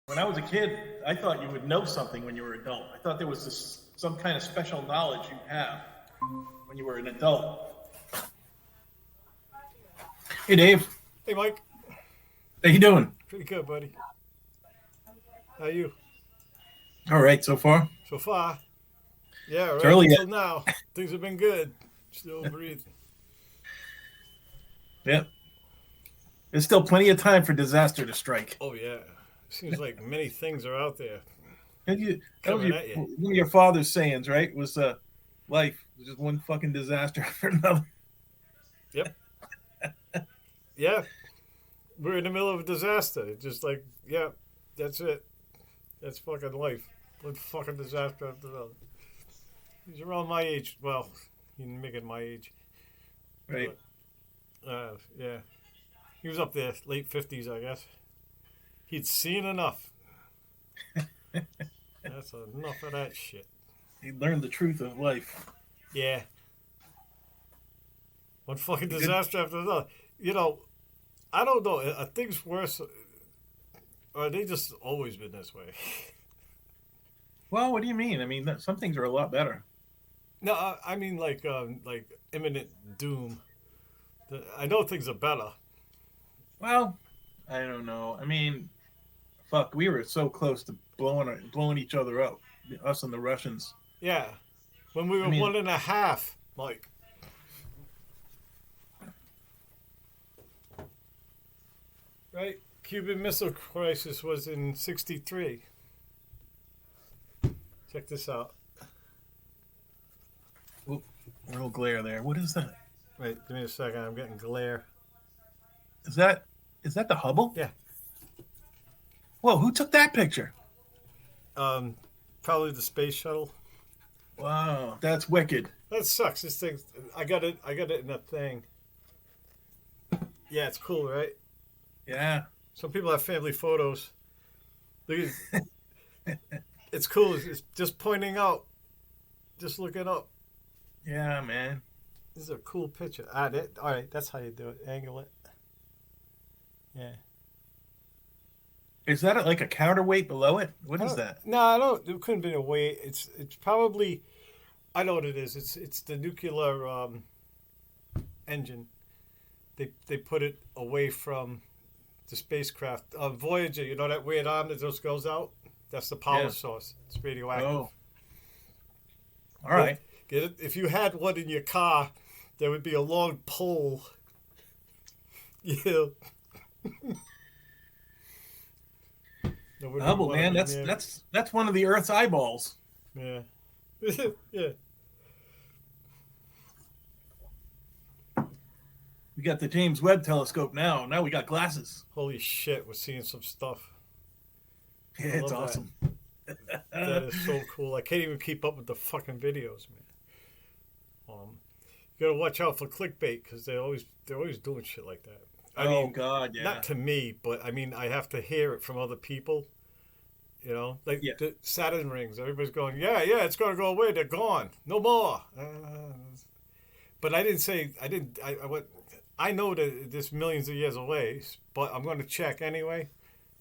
When I was a kid, I thought you would know something when you were an adult. I thought there was some kind of special knowledge you have when you were an adult. Hey, Dave. Hey, Mike. How you doing? Pretty good, buddy. How are you? All right, so far. So far? Yeah, right early until now. Things have been good. Still breathing. Yep. There's still plenty of time for disaster to strike. Oh, yeah. Seems like many things are out there. That was Coming at you. one of your father's sayings, right? Was life was just one fucking disaster after another. Yep. Yeah. We're in the middle of a disaster. Just like, yeah, that's it. That's fucking life. One fucking disaster after another. He's around my age. Well, he's making my age. Right. But, yeah. He was up there, late 50s, I guess. He'd seen enough. That's enough of that shit. He learned the truth of life. Yeah. One fucking disaster after another. You know, I don't know. Are things worse? Or are they just always been this way? Well, what do you mean? I mean, some things are a lot better. No, I mean like imminent doom. I know things are better. Well, I don't know. I mean, fuck, we were so close to blowing each other up, us and the Russians. Yeah. When we were 1.5, Mike. Right? Cuban Missile Crisis was in 63. Check this out. Oop, real glare there. What is that? Wait, give me a second. I'm getting glare. Is that the Hubble? Yeah. Whoa, who took that picture? Probably the space shuttle. Wow, that's wicked. That sucks. This thing, I got it in a thing. Yeah, it's cool, right? Yeah. Some people have family photos. Look at, it's cool. It's just pointing out. Just look it up. Yeah, man. This is a cool picture. All right, that's how you do it. Angle it. Yeah. Is that like a counterweight below it? What is that? No, I don't. It couldn't be a weight. It's probably. I know what it is. It's the nuclear engine. They put it away from the spacecraft. Voyager, you know that weird arm that just goes out? That's the power source. It's radioactive. Oh. All right. Get it? If you had one in your car, there would be a long pole. Yeah. Hubble, man, that's one of the Earth's eyeballs. Yeah. Yeah. We got the James Webb Telescope now. Now we got glasses. Holy shit, we're seeing some stuff. Yeah, it's awesome. That is so cool. I can't even keep up with the fucking videos, man. You gotta watch out for clickbait because they're always doing shit like that. I mean, God, yeah. Not to me, but I mean, I have to hear it from other people. You know, like the Saturn rings. Everybody's going, yeah, it's gonna go away. They're gone. No more. But I didn't say. I went. I know that this millions of years away, but I'm going to check anyway.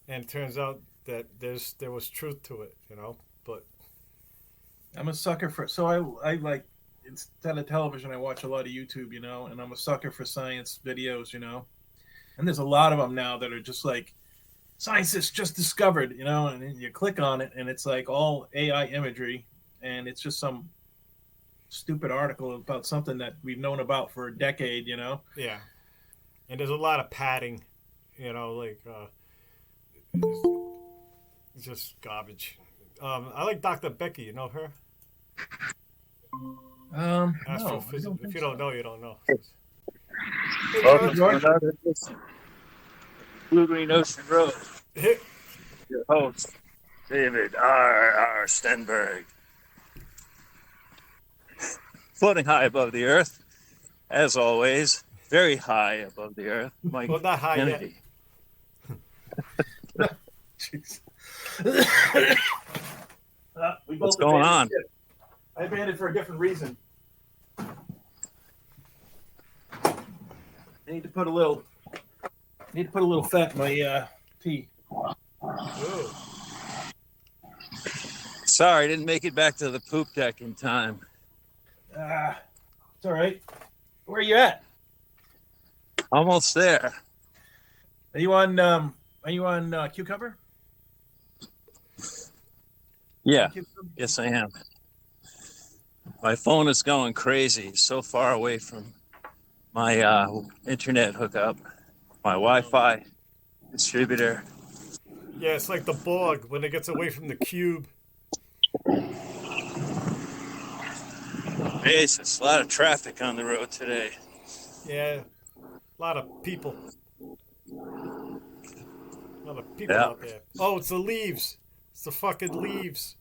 And it turns out that there was truth to it. You know, but I'm a sucker for. So I like instead of television, I watch a lot of YouTube. You know, and I'm a sucker for science videos. You know. And there's a lot of them now that are just like, scientists just discovered, you know, and then you click on it and it's like all AI imagery and it's just some stupid article about something that we've known about for a decade, you know? Yeah. And there's a lot of padding, you know, like, it's just garbage. I like Dr. Becky, you know her? Astrophysics. No, if you don't know, you don't know. Welcome to another edition of Blue Green Ocean Road. Your host, David R. Stenberg. Floating high above the earth, as always, very high above the earth. Mike Well, not high Kennedy. What's going on? I banned it for a different reason. I need to put a little fat in my pee. Ooh. Sorry, I didn't make it back to the poop deck in time. It's all right. Where are you at? Almost there. Are you on Cucumber? Yeah. Cucumber? Yes, I am. My phone is going crazy. It's so far away from my internet hookup, my Wi-Fi distributor. Yeah, it's like the Borg when it gets away from the cube. Jesus, a lot of traffic on the road today. Yeah, a lot of people. A lot of people Yeah. out there. Oh, it's the leaves. It's the fucking leaves.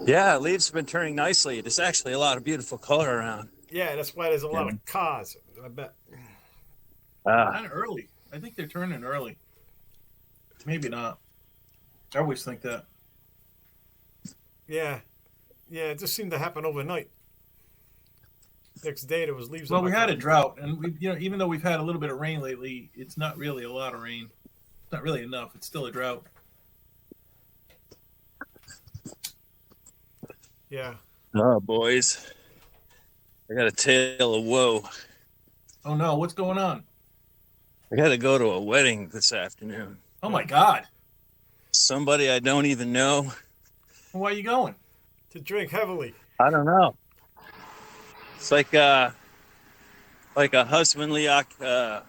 Yeah, leaves have been turning nicely. There's actually a lot of beautiful color around. Yeah, that's why there's a lot of cars. I bet. Kind of early. I think they're turning early. Maybe not. I always think that. Yeah, yeah. It just seemed to happen overnight. Next day there was leaves. Well, on we my had car. a drought, and even though we've had a little bit of rain lately, it's not really a lot of rain. It's not really enough. It's still a drought. Yeah. Oh, boys. I got a tale of woe. Oh no, what's going on? I got to go to a wedding this afternoon. Oh my God. Somebody I don't even know. Well, why are you going? To drink heavily. I don't know. It's like a husbandly, obligation.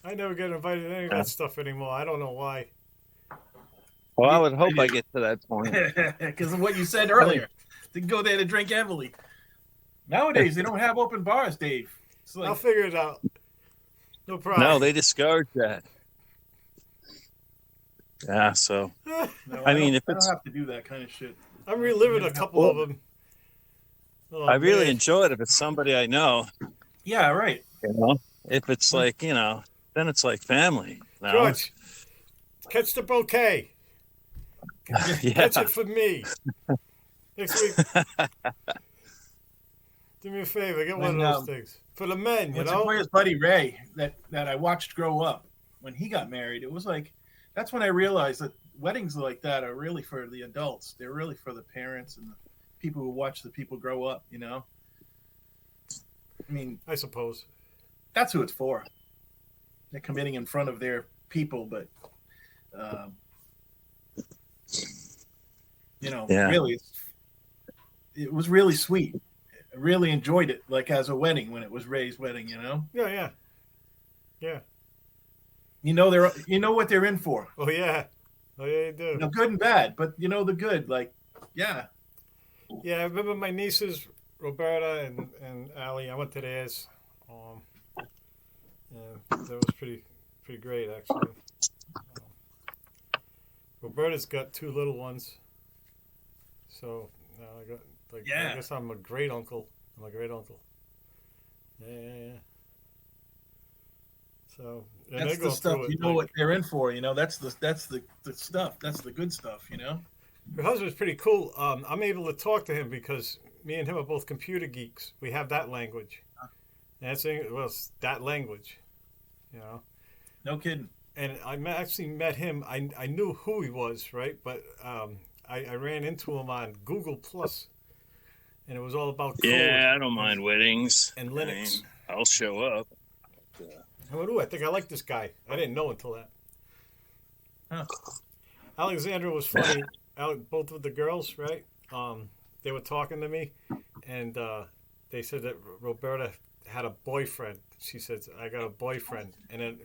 I never get invited to any of that stuff anymore. I don't know why. Well, I would hope I get to that point. Because of what you said earlier. To go there to drink heavily. Nowadays, they don't have open bars, Dave. It's like, I'll figure it out. No problem. No, they discouraged that. Yeah, so no, I mean, if I don't it's, have to do that kind of shit. I'm reliving a couple of them. Oh, I really man. enjoy it if it's somebody I know. Yeah, right. You know, if it's like then it's like family. No? George, catch the bouquet. Yeah. Catch it for me. Next week. Do me a favor. Get one of those things. For the men, you know? His buddy Ray that I watched grow up when he got married. It was like, that's when I realized that weddings like that are really for the adults. They're really for the parents and the people who watch the people grow up, you know? I mean, I suppose. that's who it's for. They're committing in front of their people, but, really, it was really sweet. I really enjoyed it, like as a wedding when it was Ray's wedding, you know? Yeah. You know what they're in for. Oh, yeah. You do. Good and bad, but the good, like, yeah. Yeah, I remember my nieces, Roberta and Allie. I went to theirs. And that was pretty great, actually. Roberta's got two little ones. So, I got, I guess I'm a great uncle. Yeah. So, that's the stuff. What they're in for. That's the stuff. That's the good stuff. Her husband's pretty cool. I'm able to talk to him because me and him are both computer geeks. We have that language. That's it's that language. No kidding. And I actually met him. I knew who he was, right? But I ran into him on Google Plus, and it was all about code. Yeah, I don't mind weddings and Linux. I'll show up. I went, I think I like this guy. I didn't know until that. Huh. Alexandra was funny. Both of the girls, right? They were talking to me, and they said that Roberta had a boyfriend. She says, "I got a boyfriend," and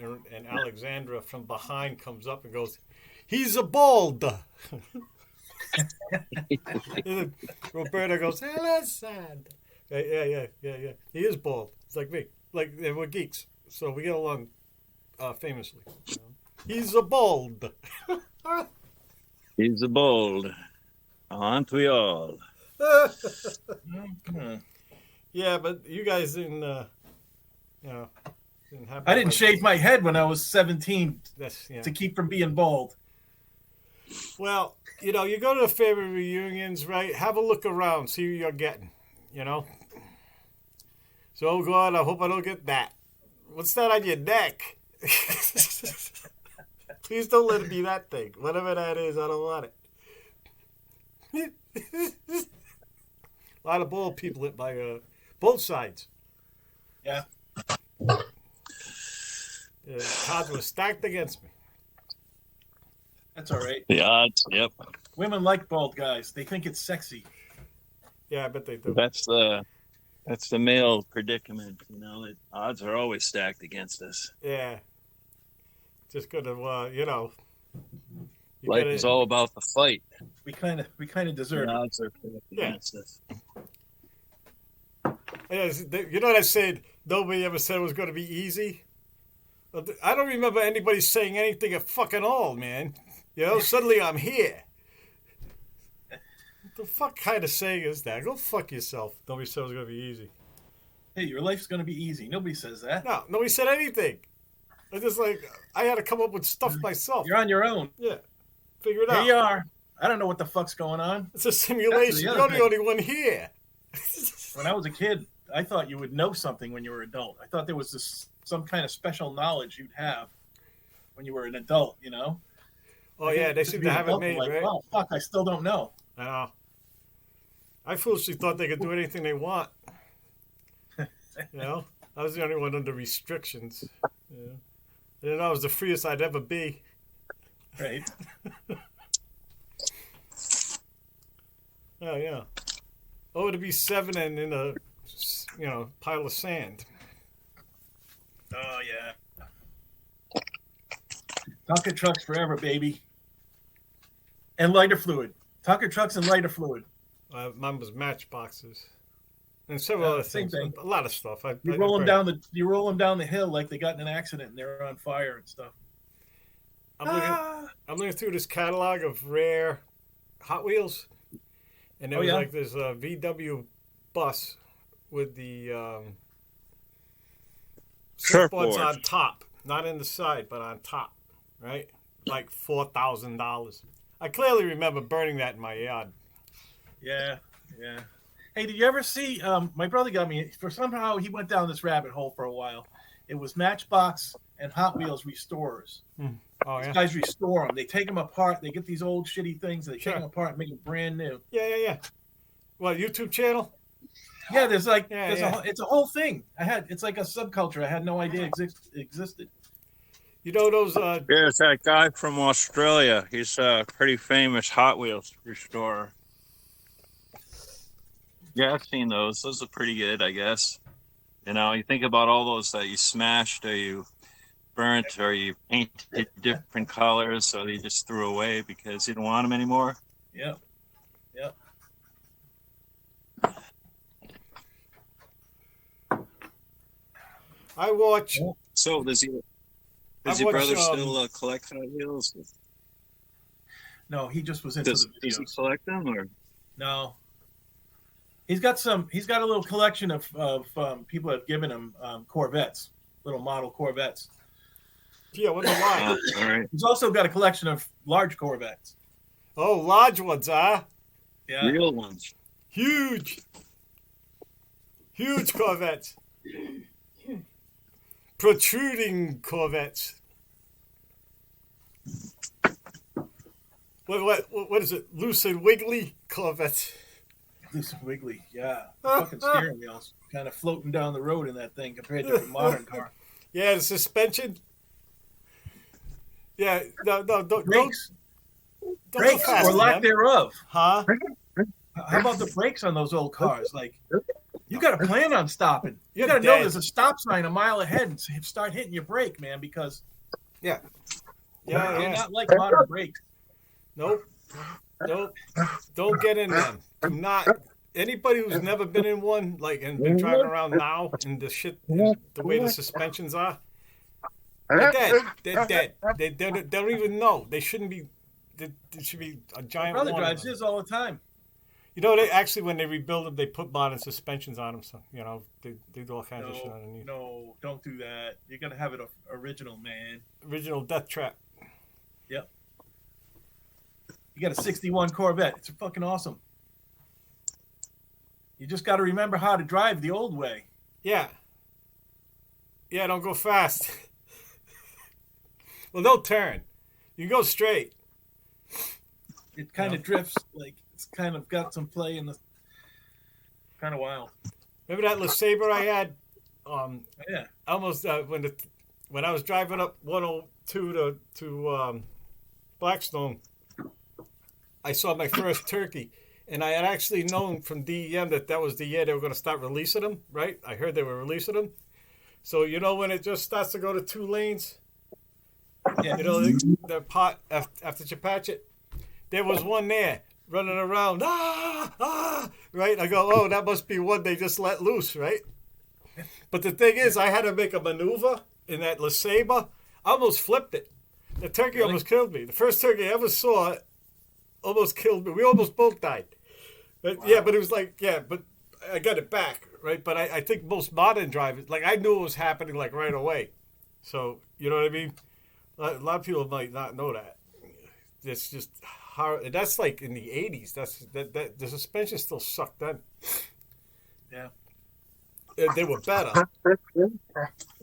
Alexandra from behind comes up and goes, "He's a bald." Roberta goes, "Alexandra." Yeah. He is bald. It's like me. Like we're geeks, so we get along famously. He's a bald. He's a bold. Aren't we all? Yeah, but you guys didn't, didn't have. I didn't shave my head when I was 17 to keep from being bald. Well, you go to the family reunions, right? Have a look around, see who you're getting, So, oh God, I hope I don't get that. What's that on your neck? Please don't let it be that thing. Whatever that is, I don't want it. A lot of bald people hit by both sides. Yeah. Cards were stacked against me. That's all right. The odds, yep. Women like bald guys. They think it's sexy. Yeah, I bet they do. That's the male predicament, you know. The odds are always stacked against us. Yeah. Just gonna, you know. Life is all about the fight. We kind of deserve The it. odds are against us. Yeah, you know what I said? Nobody ever said it was going to be easy. I don't remember anybody saying anything at fucking all, man. You know, suddenly I'm here. What the fuck kind of saying is that? Go fuck yourself. Nobody said it was going to be easy. Hey, your life's going to be easy. Nobody says that. No, nobody said anything. I just I had to come up with stuff myself. You're on your own. Yeah. Figure it out. Here you are. I don't know what the fuck's going on. It's a simulation. You're the only one here. When I was a kid, I thought you would know something when you were an adult. I thought there was some kind of special knowledge you'd have when you were an adult, you know? Oh, yeah, they seem to have it made, like, right? Oh, fuck, I still don't know. I know. I foolishly thought they could do anything they want. You know? I was the only one under restrictions. Yeah. And I was the freest I'd ever be. Right. Oh, yeah. Oh, to be 7 and in a, pile of sand. Oh, yeah. Tonka trucks forever, baby. And lighter fluid. Tonka trucks and lighter fluid. Mine was matchboxes. And several other same things. thing. A lot of stuff. You roll them down the hill like they got in an accident and they're on fire and stuff. I'm looking through this catalog of rare Hot Wheels. And there was like this VW bus with the surfboards on top, not in the side, but on top, right? Like $4,000. I clearly remember burning that in my yard. Yeah, yeah. Hey, did you ever see? My brother got me. Somehow he went down this rabbit hole for a while. It was Matchbox and Hot Wheels restorers. Oh, These yeah. guys restore them. They take them apart. They get these old shitty things. They take them apart and make them brand new. Yeah. What, YouTube channel? Yeah, there's like it's a whole thing. It's like a subculture. I had no idea existed. You know those? Yeah, it's that guy from Australia. He's a pretty famous Hot Wheels restorer. Yeah, I've seen those. Those are pretty good, I guess. You know, you think about all those that you smashed or you burnt or you painted different colors, so you just threw away because you don't want them anymore. Yep. I watch. So does your brother still collect Hot Wheels? No, he just was into the videos. Does he collect them or? No. He's got a little collection of people have given him Corvettes, little model Corvettes. Yeah, what's the line? All right. He's also got a collection of large Corvettes. Oh, large ones, huh? Yeah. Real ones. Huge Corvettes. Protruding Corvettes. What is it? Loose and wiggly Corvettes. Loose and wiggly, yeah. The fucking steering wheels kind of floating down the road in that thing compared to a modern car. Yeah, the suspension. Yeah, no, don't Brakes go fast, or lack man. thereov. Huh? How about the brakes on those old cars? Like, you got to plan on stopping. You You're got to know dead. there's a stop sign a mile ahead and start hitting your brake, man, because Yeah. they're not like modern brakes. Nope. Don't get in them. Do not. Anybody who's never been in one, like, and been driving around now, and the way the suspensions are, they're dead. They're dead. They don't even know. They shouldn't be. There should be a giant. My brother warning drives on them. his all the time. You know, they actually, when they rebuild them, they put modern suspensions on them. So they do all kinds of shit underneath. No, don't do that. You're gonna have it original, man. Original death trap. Yep. You got a '61 Corvette. It's fucking awesome. You just got to remember how to drive the old way. Yeah. Yeah, don't go fast. Well, don't turn. You go straight. It kind of drifts, like it's kind of got some play in the kind of wild. Remember that LeSabre I had? Yeah. Almost when I was driving up 102 to Blackstone, I saw my first turkey, and I had actually known from DEM that was the year they were going to start releasing them. Right? I heard they were releasing them. So you know when it just starts to go to 2 lanes. Yeah. You know the pot after you patch it. There was one there running around, right? I go, oh, that must be one they just let loose, right? But the thing is, I had to make a maneuver in that LeSabre. I almost flipped it. The turkey almost killed me. The first turkey I ever saw almost killed me. We almost both died. But, wow. Yeah, but it was like, but I got it back, right? But I think most modern drivers, like I knew it was happening like right away. So, you know what I mean? A lot of people might not know that. It's just hard. That's like in the 80s. That the suspension still sucked then. Yeah. They were better.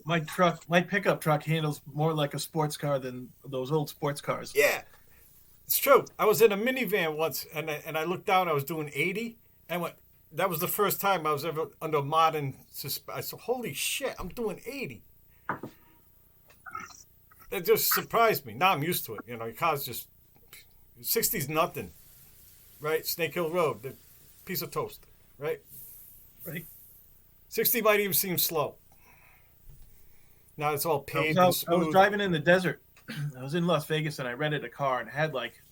My pickup truck handles more like a sports car than those old sports cars. Yeah, it's true. I was in a minivan once, and I looked down. I was doing 80, and went. That was the first time I was ever under modern suspension. I said, "Holy shit, I'm doing 80." It just surprised me. Now I'm used to it. You know, your car's just 60's nothing, right? Snake Hill Road, the piece of toast, right? Right. 60 might even seem slow. Now it's all paved and smooth. I was driving in the desert. I was in Las Vegas and I rented a car and it had like,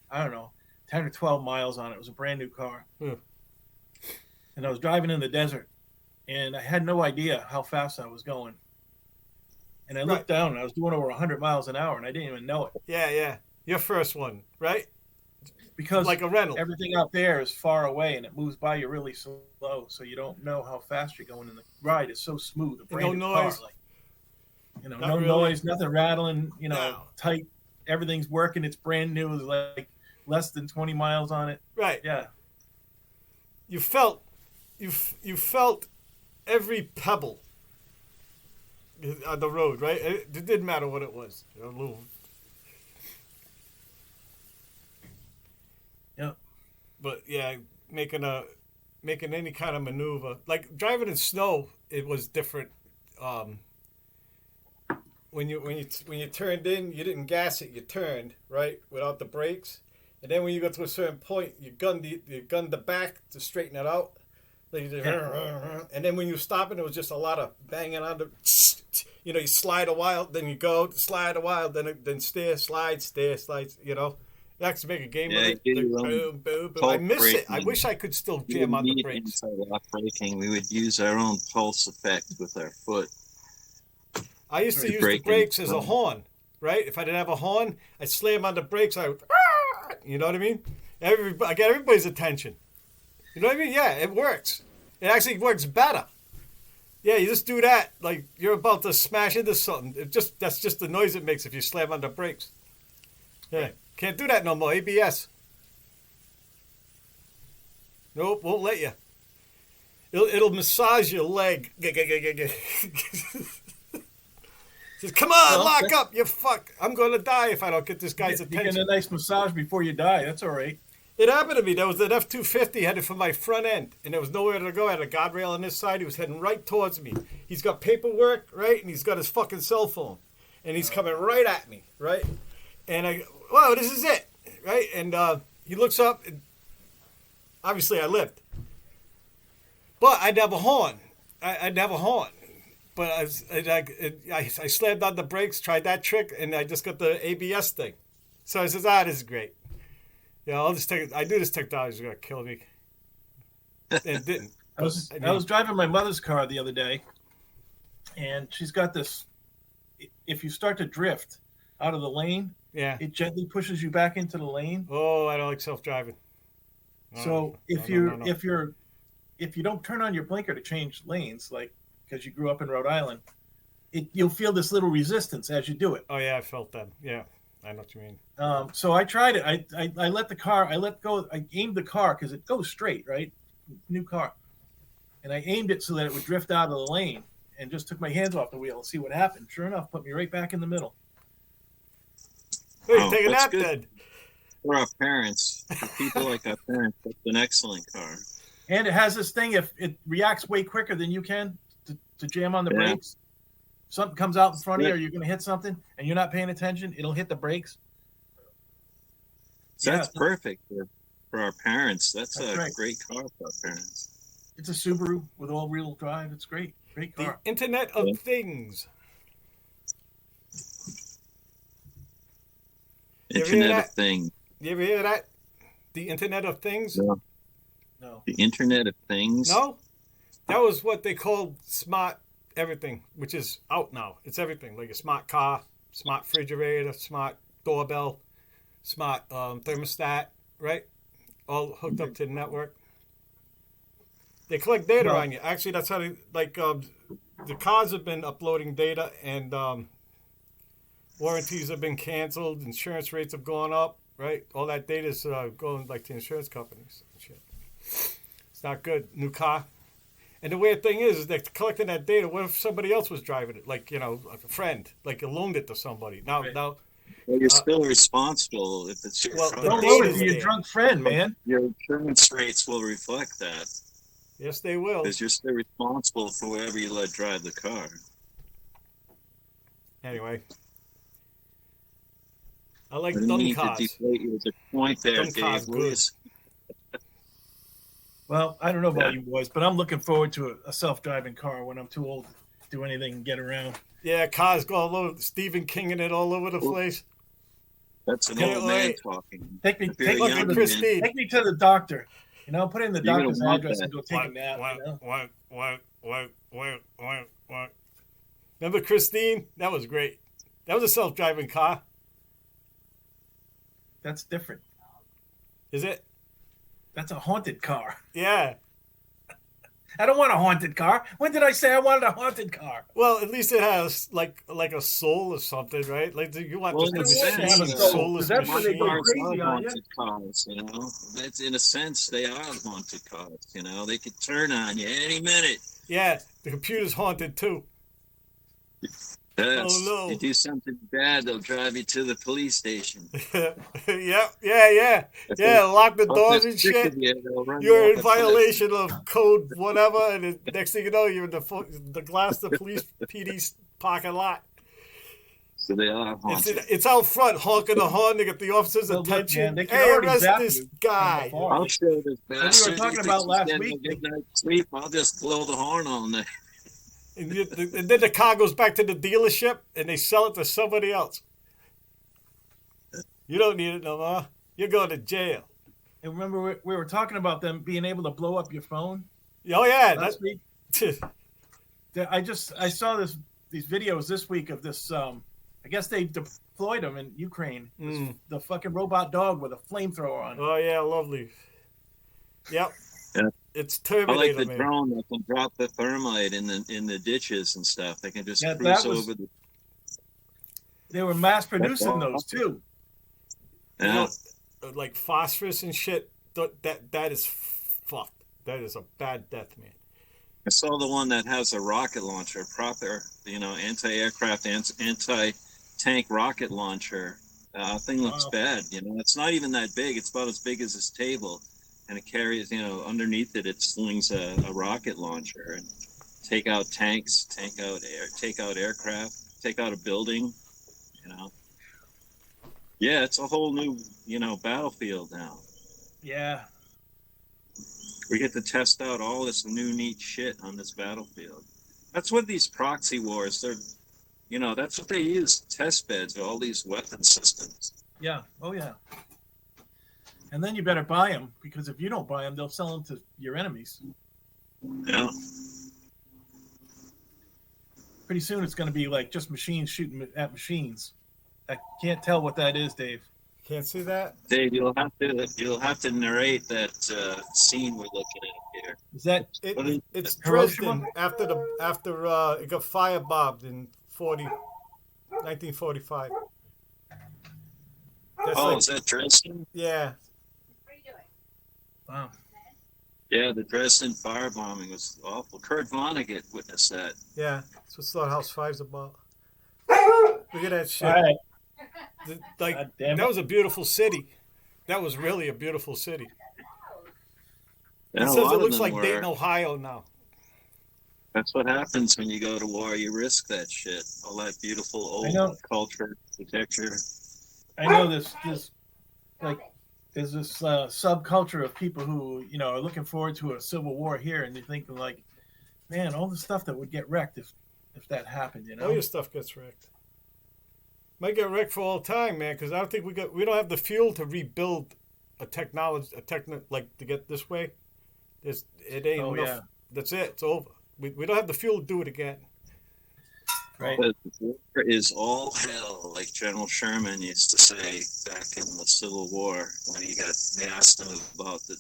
I don't know, 10 or 12 miles on it. It was a brand new car. And I was driving in the desert and I had no idea how fast I was going. And I looked down and I was doing over 100 miles an hour and I didn't even know it. Yeah. Your first one, right? Because like a rental. Everything out there is far away and it moves by you really slow, so you don't know how fast you're going. And the ride is so smooth. A brand new noise. Car, no noise, nothing rattling. Tight. Everything's working. It's brand new. It's like less than 20 miles on it. Right. Yeah. You felt every pebble on the road, right? It didn't matter what it was. A little. Yeah. But yeah, making any kind of maneuver, like driving in snow, it was different. When you turned in, you didn't gas it, you turned, right, without the brakes, and then when you got to a certain point, you gunned the back to straighten it out. And then when you were stopping, it was just a lot of banging on the. You slide a while, then you go slide a while, then steer, slide, steer, slide. You actually make a game of it. Boom, boom, boom. I miss it. I wish I could still jam on the brakes. Lock braking. We would use our own pulse effect with our foot. I used to use the brakes as a horn, right? If I didn't have a horn, I'd slam on the brakes. I would, you know what I mean? I get everybody's attention. You know what I mean? Yeah, it works. It actually works better. Yeah, you just do that like you're about to smash into something. That's just the noise it makes if you slam on the brakes. Yeah, can't do that no more. ABS. Nope, won't let you. It'll massage your leg. Says, come on, lock up, you fuck. I'm going to die if I don't get this guy's attention. You get a nice massage before you die. That's all right. It happened to me. There was an F-250 headed for my front end, and there was nowhere to go. I had a guardrail on this side. He was heading right towards me. He's got paperwork, right, and he's got his fucking cell phone. And he's coming right at me, right? And I go, whoa, this is it, right? And he looks up, and obviously I lived. But I'd have a horn. I'd have a horn. But I slammed on the brakes, tried that trick, and I just got the ABS thing. So I says, this is great. Yeah, I knew this technology was going to kill me. And it didn't. I was driving my mother's car the other day, and she's got this. If you start to drift out of the lane, it gently pushes you back into the lane. Oh, I don't like self-driving. So if you don't turn on your blinker to change lanes, like because you grew up in Rhode Island, you'll feel this little resistance as you do it. Oh yeah, I felt that. Yeah. I know what you mean. So I tried it. I let go. I aimed the car because it goes straight, right? New car. And I aimed it so that it would drift out of the lane. and just took my hands off the wheel and see what happened. Sure enough, put me right back in the middle. Hey, take a nap good. then. For our parents, for people like our parents, that's an excellent car. And it has this thing, if it reacts way quicker than you can to jam on the brakes, something comes out in front of you or you're going to hit something and you're not paying attention, it'll hit the brakes. So that's perfect for our parents. That's a great car for our parents. It's a Subaru with all-wheel drive. It's great. Great car. The Internet of Things. Internet of Things. You ever hear that? The Internet of Things? No. The Internet of Things? No? That was what they called smart everything, which is out now. It's everything, like a smart car, smart refrigerator, smart doorbell, smart thermostat, right? All hooked up to the network. They collect data on you. Actually, that's how they, like, the cars have been uploading data, and warranties have been canceled, insurance rates have gone up, right? All that data is going, like, to insurance companies and shit. It's not good. New car. And the weird thing is they're collecting that data. What if somebody else was driving it? Like, like a friend. Like, you loaned it to somebody. Now, well, you're still responsible if it's your car. Don't loan it to your drunk friend, man. Your insurance rates will reflect that. Yes, they will. Because you're still responsible for whoever you let drive the car. Anyway. I like dumb cars. There's a point there, Dave. Well, I don't know about you boys, but I'm looking forward to a self-driving car when I'm too old to do anything and get around. Yeah, cars go all over, Stephen King in it all over the place. That's an old man talking. Take me to the doctor. Put in the doctor's address and go take a nap. Remember Christine? That was great. That was a self-driving car. That's different. Is it? That's a haunted car. Yeah. I don't want a haunted car. When did I say I wanted a haunted car? Well, at least it has like a soul or something, right? Like you want the soulless that's when they go crazy on you. Cars, That's in a sense they are haunted cars. They could turn on you any minute. Yeah, the computer's haunted too. Oh no! You do something bad, they'll drive you to the police station. Yeah. Lock the doors and shit. You're in violation of code whatever, and the next thing you know, you're in the glass of the police PD's parking lot. So they are haunted. It's out front, honking the horn to get the officers' attention. Hey, arrest this guy! I'll show this bastard. We were talking about last week. Good night sleep. I'll just blow the horn all night. And then the car goes back to the dealership, and they sell it to somebody else. You don't need it no more. You're going to jail. And remember, we were talking about them being able to blow up your phone. Oh yeah, last week. I saw these videos this week of this. I guess they deployed them in Ukraine. The fucking robot dog with a flamethrower on it. Oh yeah, lovely. Yep. Yeah. It's Terminator. I like the drone that can drop the thermite in the ditches and stuff. They can just cruise over the. They were mass producing those too. Yeah. Like phosphorus and shit. That is fucked. That is a bad death, man. I saw the one that has a rocket launcher, proper, anti-aircraft, anti-tank rocket launcher. Thing looks bad. It's not even that big. It's about as big as this table. And it carries, underneath it slings a rocket launcher and take out tanks, take out aircraft, take out a building, Yeah, it's a whole new, battlefield now. Yeah. We get to test out all this new neat shit on this battlefield. That's what these proxy wars, that's what they use, test beds, all these weapon systems. Yeah. Oh, yeah. And then you better buy them, because if you don't buy them, they'll sell them to your enemies. Yeah. Pretty soon it's going to be like just machines shooting at machines. I can't tell what that is, Dave. Can't see that? Dave, you'll have to narrate that scene we're looking at here. Is that it's Dresden after it got firebombed in 1945. Is that Dresden? Yeah. Wow. Yeah, the Dresden firebombing was awful. Kurt Vonnegut witnessed that. Yeah, that's what Slaughterhouse Five's about. Look at that All shit. right. Like, God damn that it. was a beautiful city. That was really a beautiful city. Yeah, It a says it lot of looks them like Dayton, were. Ohio now. That's what happens when you go to war. You risk that shit. All that beautiful I old know. culture, architecture. I know this like there's this subculture of people who are looking forward to a civil war here, and they're thinking like, man, all the stuff that would get wrecked if that happened. All your stuff gets wrecked. Might get wrecked for all time, man. Because I don't think we don't have the fuel to rebuild like to get this way. It ain't Oh enough. yeah, That's it. It's over. We don't have the fuel to do it again. right. But war is all hell, like General Sherman used to say back in the Civil War when he got asked him about the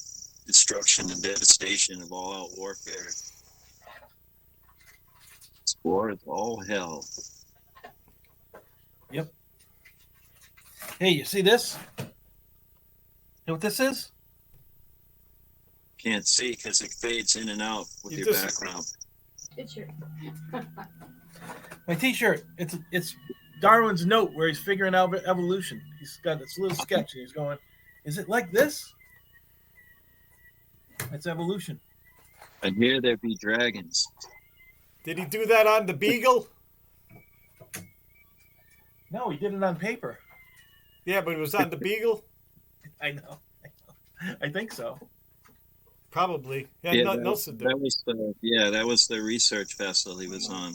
destruction and devastation of all-out warfare. This war is all hell. Yep. Hey, you see this? You know what this is? Can't see because it fades in and out with You your just- background. Picture. My T-shirt. It's Darwin's note where he's figuring out evolution. He's got this little sketch, and he's going, "Is it like this?" It's evolution. And here there be dragons. Did he do that on the Beagle? No, he did it on paper. Yeah, but it was on the Beagle. I know. I think so. Probably. He had nothing else to do. That was the research vessel he was on.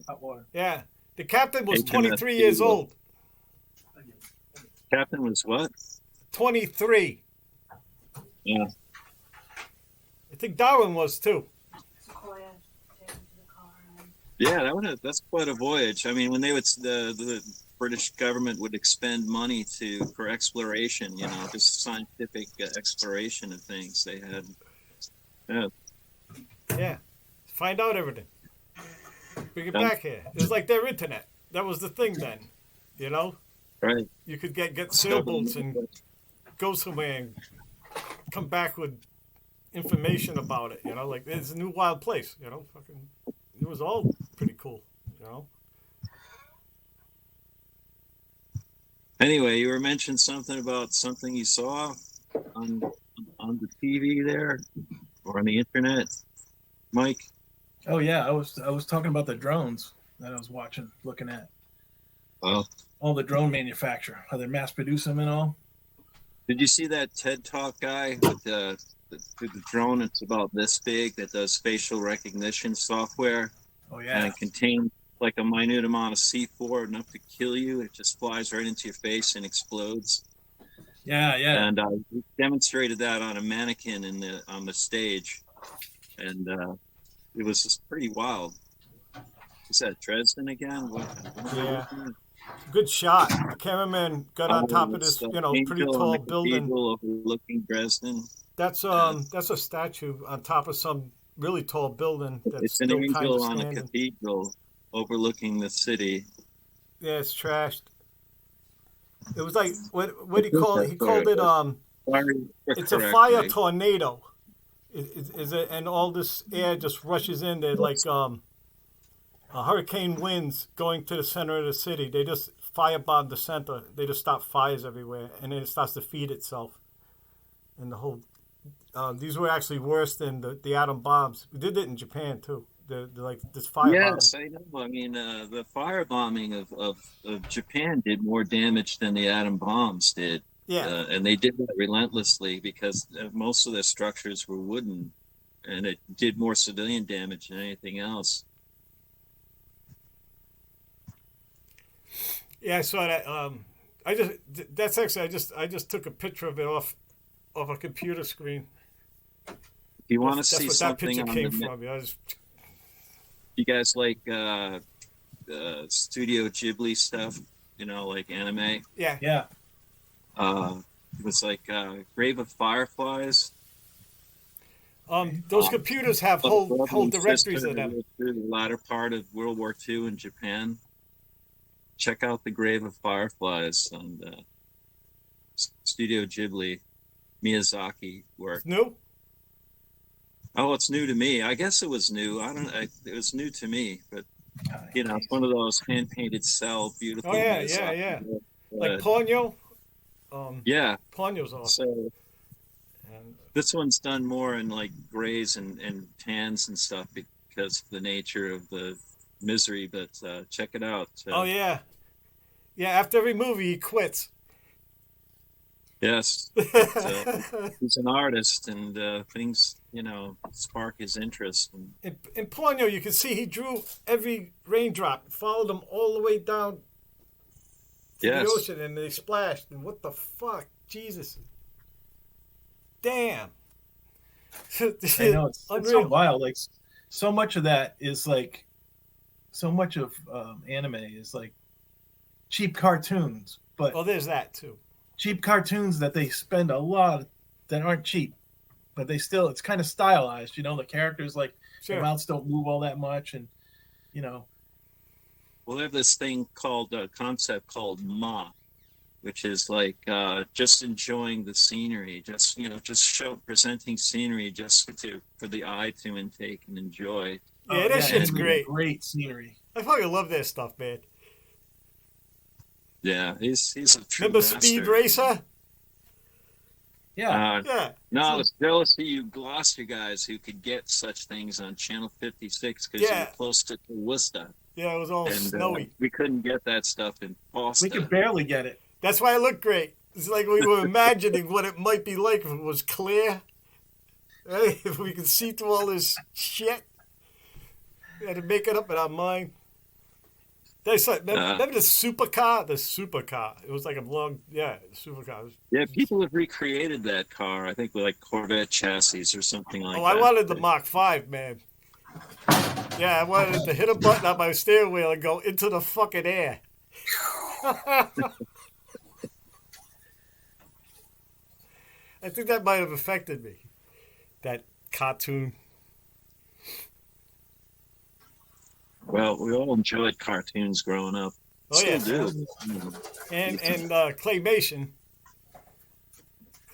Hot water. Yeah. The captain was HMS 23 years Beagle. old. Captain was what? 23. Yeah. I think Darwin was too. Yeah, that's quite a voyage. I mean, when the British government would expend money for exploration, just scientific exploration of things, they had. Yeah. Yeah. Find out everything. Bring it back here. It was like their internet. That was the thing then. Right. You could get sailboats and go somewhere and come back with information about it. Like it's a new wild place. Fucking, it was all pretty cool. Anyway, you were mentioning something about something you saw on the TV there or on the internet, Mike. Oh yeah, I was talking about the drones that I was looking at. Oh. All the drone manufacturer, how they mass produce them and all. Did you see that TED Talk guy with the drone? It's about this big that does facial recognition software. Oh yeah. And it contains like a minute amount of C4, enough to kill you. It just flies right into your face and explodes. Yeah. And we demonstrated that on a mannequin on the stage, and it was just pretty wild. Is that Dresden again? Yeah. Good shot. The cameraman got on top of this, pretty tall building. Overlooking Dresden. That's a statue on top of some really tall building. That's It's an still angel kind of on a standing. cathedral overlooking the city. Yeah, it's trashed. It was like what do you call it? He called it it's a fire tornado. Is it? And all this air just rushes in. They're like hurricane winds going to the center of the city. They just firebomb the center. They just stop fires everywhere, and then it starts to feed itself. And the whole these were actually worse than the atom bombs. We did it in Japan too. The like this fire. Yes, I know. I mean, the firebombing of Japan did more damage than the atom bombs did. Yeah, and they did that relentlessly because most of their structures were wooden, and it did more civilian damage than anything else. Yeah, I saw that. I just took a picture of it off a computer screen. If you want to see that's what that something picture on came the from. you guys like Studio Ghibli stuff, like anime. Yeah. It was like Grave of Fireflies. Those computers have whole directories of them. Through the latter part of World War II in Japan. Check out the Grave of Fireflies on Studio Ghibli, Miyazaki work. It's new? Oh, it's new to me. I guess it was new. It was new to me, but it's one of those hand painted cell, Oh beautiful. yeah, Nice, yeah. Like Ponyo. Yeah. Ponyo's awesome. So this one's done more in like grays and tans and stuff because of the nature of the misery. But check it out. Oh yeah, yeah. After every movie, he quits. Yes, but, he's an artist, and things spark his interest. And in Ponyo, you can see he drew every raindrop, followed them all the way down to the ocean, and they splashed. And what the fuck, Jesus! Damn. I know it's so wild. Like so much of that is like so much of anime is like cheap cartoons, but there's that too. Cheap cartoons that they spend a lot that aren't cheap, but they still it's kind of stylized. The characters like their mouths don't move all that much, and Well, they have this thing called concept called ma, which is like just enjoying the scenery, just presenting scenery just for the eye to intake and enjoy. Yeah, that shit's great. Great scenery. I fucking love that stuff, man. Yeah, he's a true Remember master. Speed Racer? Yeah. No, I was jealous of you Gloucester guys who could get such things on Channel 56 because you're close to Worcester. Yeah, it was all snowy. We couldn't get that stuff in Boston. We could barely get it. That's why it looked great. It's like we were imagining what it might be like if it was clear. Right? If we could see through all this shit. We had to make it up in our mind. Remember the supercar? The supercar. It was like a long, the supercar. Yeah, people have recreated that car. I think with like Corvette chassis or something like that. I wanted the Mach 5, man. Yeah, I wanted to hit a button on my steering wheel and go into the fucking air. I think that might have affected me. That cartoon. Well, we all enjoyed cartoons growing up. Still do. And Claymation.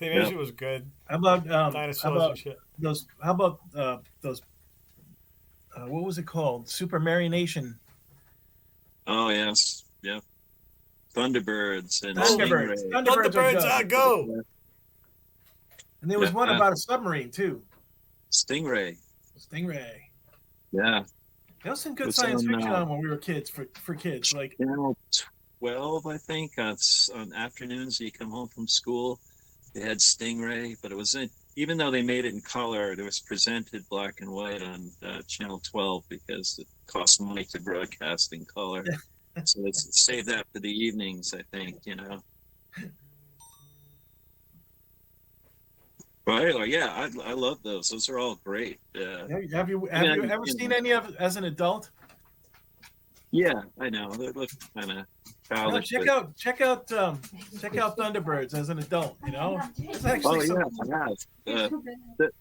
Claymation was good. How about dinosaurs and shit. Those? How about those? What was it called? Super Marionation. Oh yes, yeah. Thunderbirds and Thunderbirds, go! And there was one about a submarine too. Stingray. There Yeah. was some good science fiction on when we were kids for kids. Like Channel 12, I think, on afternoons you come home from school. They had Stingray, but it was even though they made it in color, it was presented black and white on Channel 12 because it cost money to broadcast in color. So they saved that for the evenings, I think, Right? Or, yeah, I love those. Those are all great. Have you ever seen any of it as an adult? Yeah, I know. They look kind of childish. Check out Thunderbirds as an adult. It's actually I have.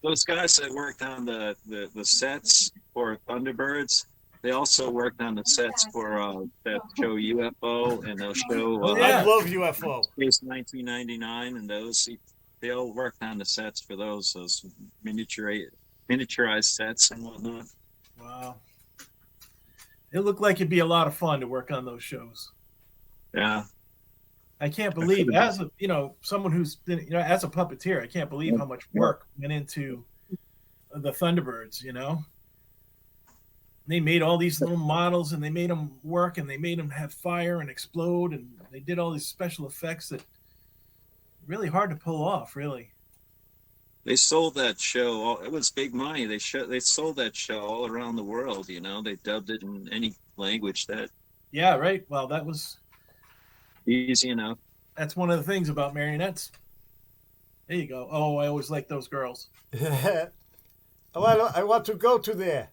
Those guys that worked on the sets for Thunderbirds, they also worked on the sets for that show UFO and those show. I love UFO. Space 1999 and those. They all worked on the sets for those miniaturized sets and whatnot. Wow. It looked like it'd be a lot of fun to work on those shows. Yeah. I can't believe, as someone who's been, as a puppeteer, I can't believe how much work went into the Thunderbirds, They made all these little models and they made them work and they made them have fire and explode and they did all these special effects that really hard to pull off, really. They sold that show. It was big money. They sold that show all around the world. They dubbed it in any language that. Yeah, right. Well, that was easy enough. That's one of the things about marionettes. There you go. Oh, I always like those girls. I want to go to there.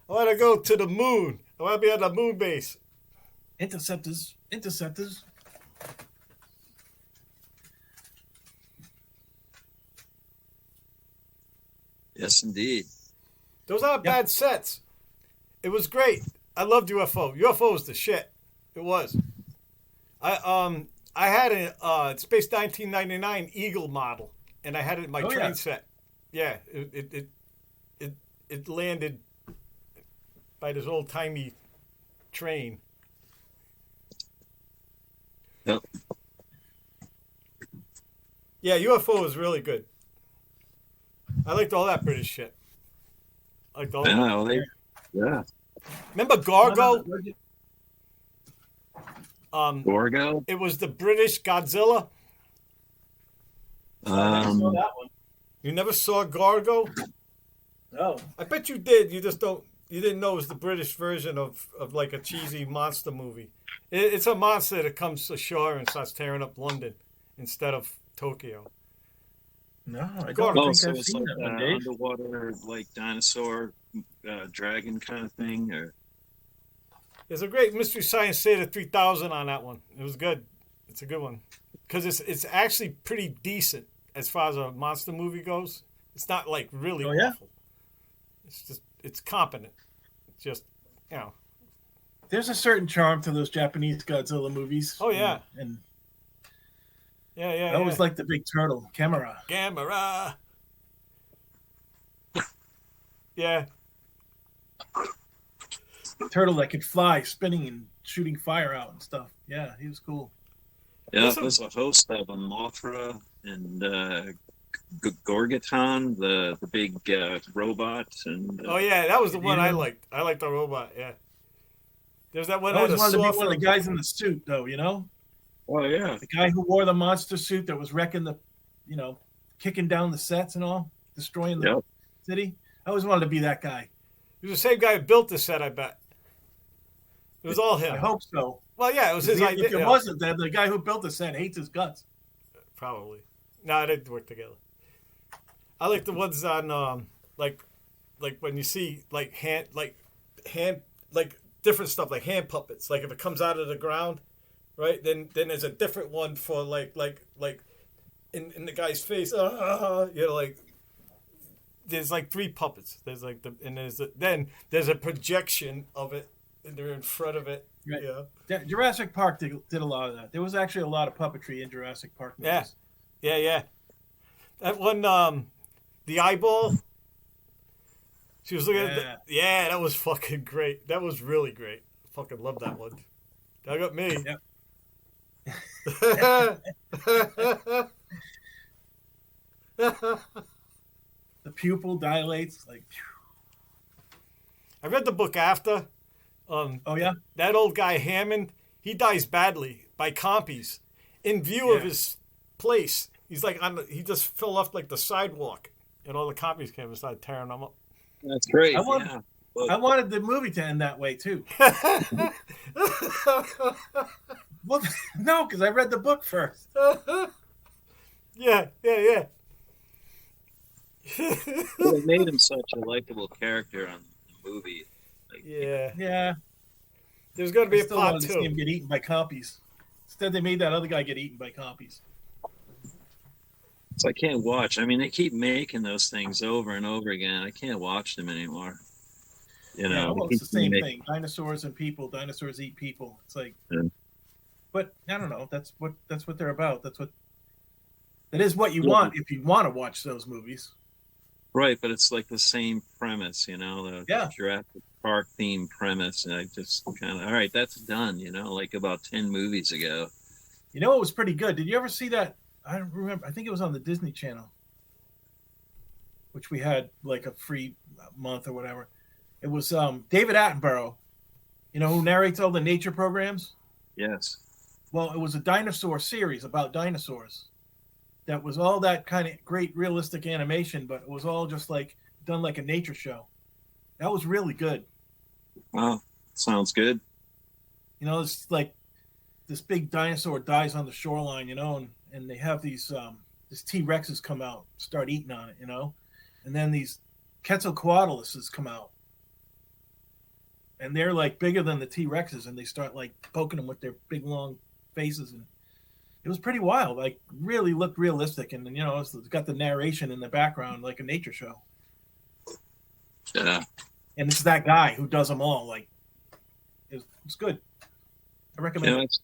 I want to go to the moon. I want to be on the moon base. Interceptors. Yes, indeed. Those aren't bad sets. It was great. I loved UFO. UFO was the shit. It was. I had a Space 1999 Eagle model, and I had it in my train set. yeah, it landed by this old timey train. Yep. Yeah, UFO was really good. I liked all that British shit. I liked all of it. Yeah, well, yeah. Remember No, no, Gargo? no, Gorgo. It was the British Godzilla. I never saw that one. You never saw Gargo? No. I bet you did. You just don't. You didn't know it was the British version of like a cheesy monster movie. It's a monster that comes ashore and starts tearing up London instead of Tokyo. No, I Gargo. don't Oh, think so I've it's seen like that one, Dave. underwater, like dinosaur, dragon kind of thing, or There's a great Mystery Science Theater 3000 on that one. It was good. It's a good one because it's actually pretty decent as far as a monster movie goes. It's not like really awful. It's just it's competent. It's just There's a certain charm to those Japanese Godzilla movies. Oh yeah, and yeah. I always like the big turtle, Camera. Gamera. Yeah. Turtle that could fly, spinning and shooting fire out and stuff. Yeah, he was cool. yeah. There's a host of them, Mothra and Gorgoton, the big robot, and Oh yeah, that was the one I liked. I liked the robot. Yeah. There's that one. I always that wanted to be one of the from- guys in the suit, though. You know, oh yeah, the guy who wore the monster suit that was wrecking kicking down the sets and all, destroying the city. I always wanted to be that guy. He was the same guy who built the set. I bet. It was all him. I hope so. Well, yeah, it was his idea. If it wasn't, then the guy who built the set hates his guts. Probably. No, they didn't work together. I like the ones on like when you see like hand different stuff like hand puppets. Like if it comes out of the ground, right? Then there's a different one for like in the guy's face. Like there's like 3 puppets. There's like then there's a projection of it, and they're in front of it. Right. Yeah. Jurassic Park did a lot of that. There was actually a lot of puppetry in Jurassic Park movies. Yeah. That one, the eyeball. She was looking at that was fucking great. That was really great. Fucking love that one. That got me. Yep. The pupil dilates like. I read the book after. Oh yeah. That old guy Hammond, he dies badly by compies in view of his place. He's like he just fell off like the sidewalk, and all the compies came and started tearing him up. that's great. I wanted the movie to end that way too. Well, no, because I read the book first. Yeah. It made him such a likable character on the movie. Like, Yeah. There's going to be I a still part wanted to see him 2. get eaten by compies. Instead, they made that other guy get eaten by compies. so I can't watch. I mean, they keep making those things over and over again. I can't watch them anymore. You know, well, it's the same thing. Dinosaurs and people. Dinosaurs eat people. It's like, but I don't know. That's what they're about. That is what you want if you want to watch those movies. Right, but it's like the same premise, the Jurassic Park theme premise, and I just kind of, all right, that's done, like about 10 movies ago. It was pretty good. Did you ever see that? I don't remember. I think it was on the Disney Channel, which we had like a free month or whatever. It was David Attenborough, who narrates all the nature programs. Yes. Well, it was a dinosaur series about dinosaurs. That was all that kind of great realistic animation, but it was all just like done like a nature show. That was really good. Wow, sounds good. It's like this big dinosaur dies on the shoreline, and they have these T-Rexes come out, start eating on it, and then these Quetzalcoatluses come out, and they're like bigger than the T-Rexes, and they start like poking them with their big long faces, and it was pretty wild. Like really looked realistic, and it's got the narration in the background like a nature show. Yeah. And it's that guy who does them all. Like it's good. I recommend it.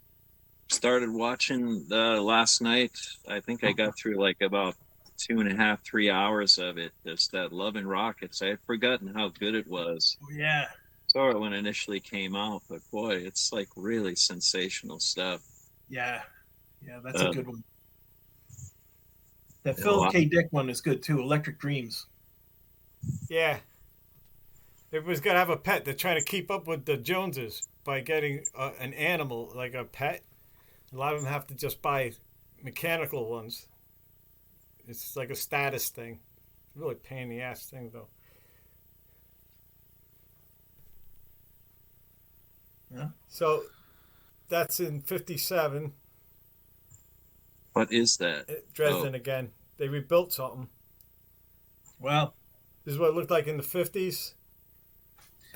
I started watching last night. I think I got through like about 2.5, 3 hours of it. Just that Love and Rockets. I had forgotten how good it was. Oh, yeah. Saw it when it initially came out, but boy, it's like really sensational stuff. Yeah. Yeah, that's a good one. That Yeah, Philip K. Dick one is good too. Electric Dreams. Yeah. Everybody's got to have a pet. They're trying to keep up with the Joneses by getting an animal, like a pet. A lot of them have to just buy mechanical ones. It's like a status thing. Really pain in the ass thing, though. Yeah. So that's in 57. What is that? Dresden again. They rebuilt something. Wow. This is what it looked like in the 50s.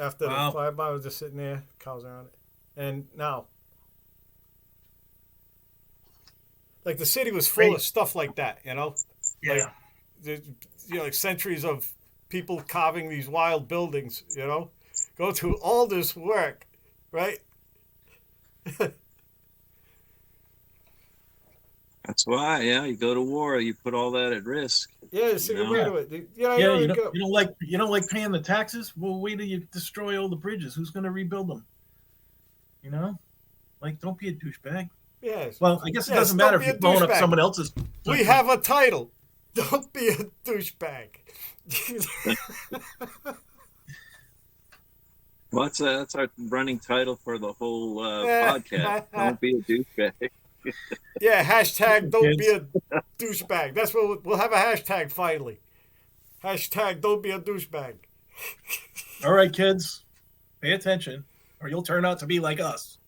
After Wow. the firebomb was just sitting there, cows around it. And now. Like the city was full of stuff like that, you know? Yeah. Like, like centuries of people carving these wild buildings, you know? Go through all this work, right? That's why, yeah. You go to war, you put all that at risk. Yeah, there's a way to it. You don't like paying the taxes? Well, wait till you destroy all the bridges. Who's going to rebuild them? You know, like don't be a douchebag. Yes. Well, I guess it doesn't matter if you're blowing up someone else's. We have a title. Don't be a douchebag. Well, that's our running title for the whole podcast. Don't be a douchebag. Yeah, hashtag don't be a douchebag. That's what we'll have a hashtag finally. Hashtag don't be a douchebag. All right, kids, pay attention, or you'll turn out to be like us.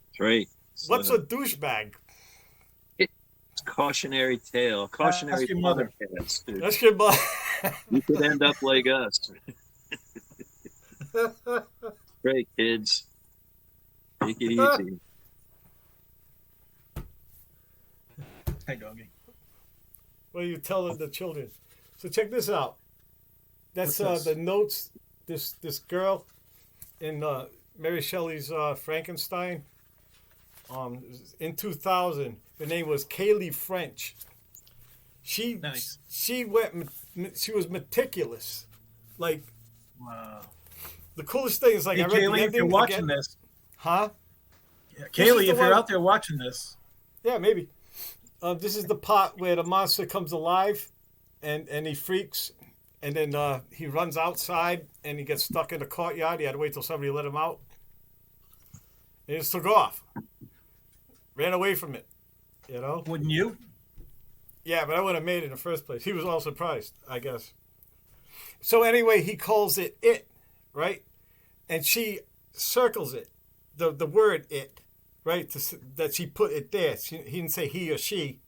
That's right. What's a douchebag? It's cautionary tale. Cautionary Ask your mother. podcast, dude. That's your mother. You could end up like us. Great, kids. Take it easy. Hey, doggy. What are you telling the children? So check this out. That's What's this? the notes. This girl in Mary Shelley's Frankenstein. In 2000, her name was Kaylee French. She was meticulous. Like, wow. The coolest thing is like, Hey, I read Kaylee, the if ending you're watching again. this, Huh? yeah, Kaylee, if you're one- out there watching this, Yeah, maybe. This is the part where the monster comes alive, and he freaks, and then he runs outside, and he gets stuck in the courtyard. He had to wait till somebody let him out. And he just took off. Ran away from it, you know? wouldn't you? Yeah, but I wouldn't have made it in the first place. He was all surprised, I guess. So anyway, he calls it, right? And she circles it, the word it, right? That she put it there. He didn't say he or she.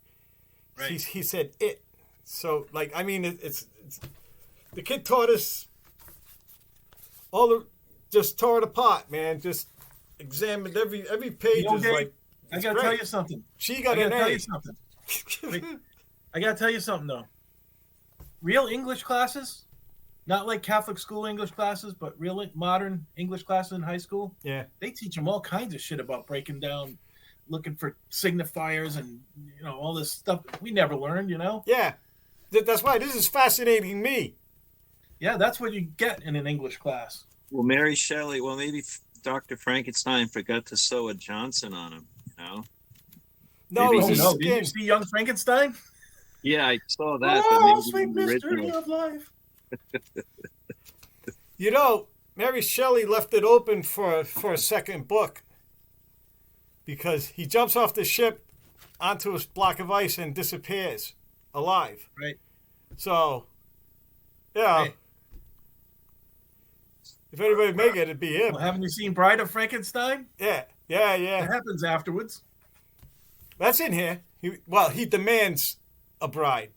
Right. He said it. So, like, I mean, it's the kid taught us just tore it apart, man. Just examined every page. You know, is Dave, like, I gotta tell you something. She got I an gotta tell A. you something. Wait, I gotta tell you something though. Real English classes, not like Catholic school English classes, but real modern English classes in high school. Yeah. They teach them all kinds of shit about breaking down, looking for signifiers and all this stuff we never learned. Yeah. That's why this is fascinating me. Yeah, that's what you get in an English class. Well, Mary Shelley. Well, maybe Dr. Frankenstein forgot to sew a Johnson on him. No, Maybe it was his Did skin. you see Young Frankenstein? Yeah, I saw that. Oh, but maybe sweet the mystery original. of life. Mary Shelley left it open for a second book because he jumps off the ship onto a block of ice and disappears alive. Right. So, yeah. Right. If anybody make it, it'd be him. Well, haven't you seen Bride of Frankenstein? Yeah. It happens afterwards. That's in here. He demands a bride,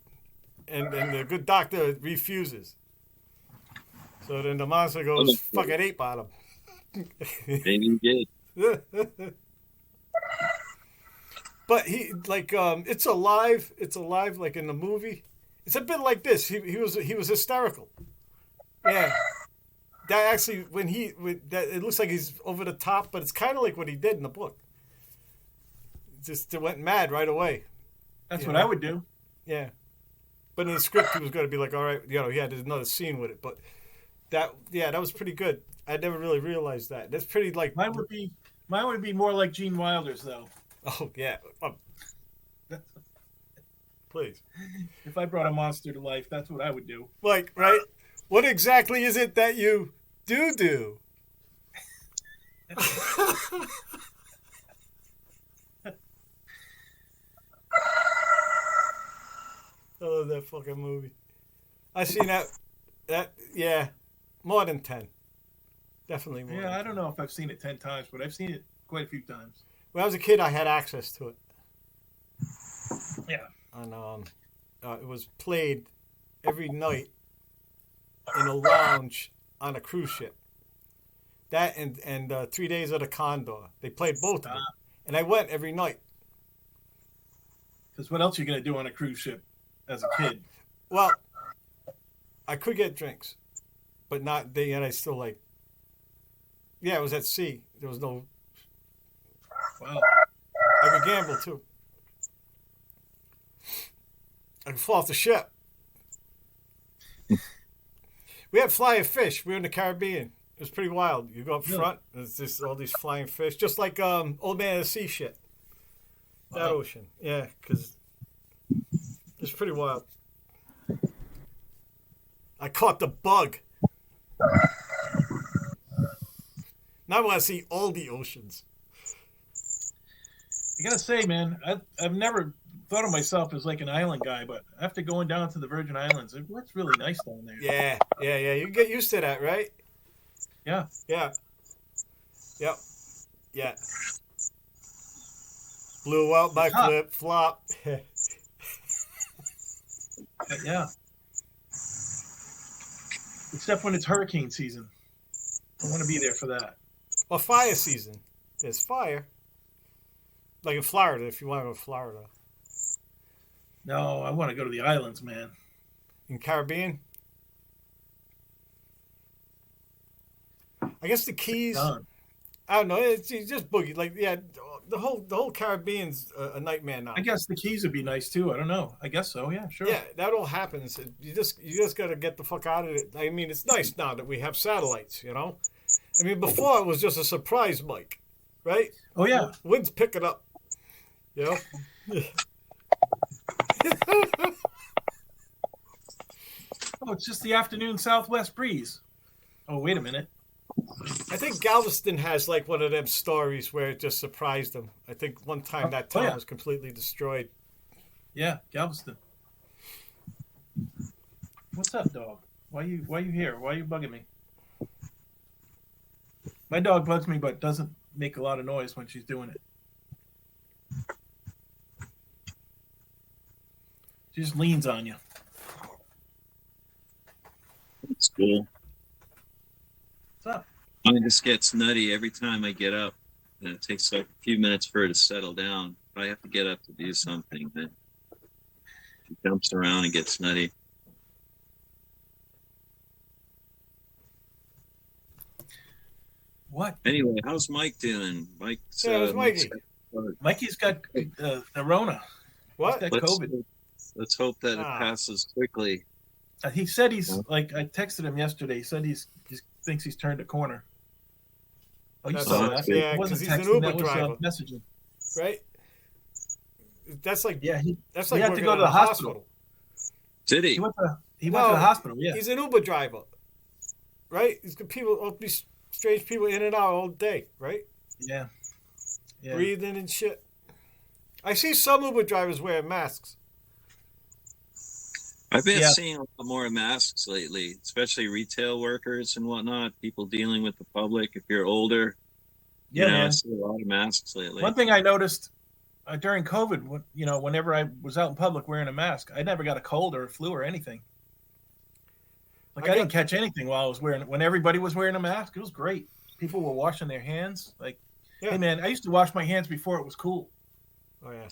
and the good doctor refuses. So then the monster goes fucking ape on him. Maybe he did. But it's alive. It's alive like in the movie. It's a bit like this. He was hysterical. Yeah. That actually it looks like he's over the top, but it's kind of like what he did in the book. Just went mad right away. That's what I would do. Yeah. But in the script, he was going to be like, all right, he had another scene with it. But that was pretty good. I never really realized that. That's pretty like mine would be more like Gene Wilder's though. Oh yeah, please. If I brought a monster to life, that's what I would do. Like, right? What exactly is it that you do? I love that fucking movie. I seen that yeah, more than 10. Definitely more. Yeah, I don't know if I've seen it 10 times, but I've seen it quite a few times. When I was a kid, I had access to it. Yeah. And it was played every night in a lounge on a cruise ship. That and 3 Days of the Condor. They played both of them. And I went every night. Because what else are you going to do on a cruise ship as a kid? Well, I could get drinks, but not. And I still like. Yeah, it was at sea. There was no. Wow. I could gamble too. I could fall off the ship. We had flying fish. We were in the Caribbean. It was pretty wild. You go up front, there's just all these flying fish, just like Old Man of the Sea shit. That ocean, yeah, because it's pretty wild. I caught the bug. Now I want to see all the oceans. I gotta say, man, I've never thought of myself as like an island guy, but after going down to the Virgin Islands, it looks really nice down there. Yeah. You get used to that, right? Yeah. Yeah. Yep. Yeah. Blew out my flip flop. Yeah. Except when it's hurricane season. I want to be there for that. Well, fire season. There's fire. Like in Florida, if you want to go to Florida. No, I want to go to the islands, man. In Caribbean? I guess the Keys. I don't know. It's just boogie. Like, yeah, the whole Caribbean's a nightmare now. I guess the Keys would be nice too. I don't know. I guess so. Yeah, sure. Yeah, that all happens. You just got to get the fuck out of it. I mean, it's nice now that we have satellites. I mean, before it was just a surprise mic, right? Oh yeah. Wind's picking up. Oh, it's just the afternoon southwest breeze. Oh, wait a minute. I think Galveston has like one of them stories where it just surprised them. I think one time that town was completely destroyed. Yeah, Galveston. What's up, dog? Why you here? Why are you bugging me? My dog bugs me, but doesn't make a lot of noise when she's doing it. She just leans on you. It's cool. What's up? It just gets nutty every time I get up. And it takes like a few minutes for her to settle down. But I have to get up to do something. Then she jumps around and gets nutty. What? Anyway, how's Mike doing? Mike's Mikey. Mikey's got the Rona. What? He's got COVID. Let's hope that it passes quickly. He said he's like, I texted him yesterday. He said he thinks he's turned a corner. Oh, you saw that? Yeah, because he's an Uber driver. Messaging. Right? That's like that's he like had to go to the hospital. Did he? He went to the hospital. Yeah, he's an Uber driver. Right? He's got people, all these strange people in and out all day. Right? Yeah. Breathing and shit. I see some Uber drivers wearing masks. I've been seeing a lot more masks lately, especially retail workers and whatnot, people dealing with the public. If you're older, man. I see a lot of masks lately. One thing I noticed during COVID, whenever I was out in public wearing a mask, I never got a cold or a flu or anything. Like I didn't catch anything while I was when everybody was wearing a mask. It was great. People were washing their hands. Like, hey man, I used to wash my hands before it was cool. Oh yeah.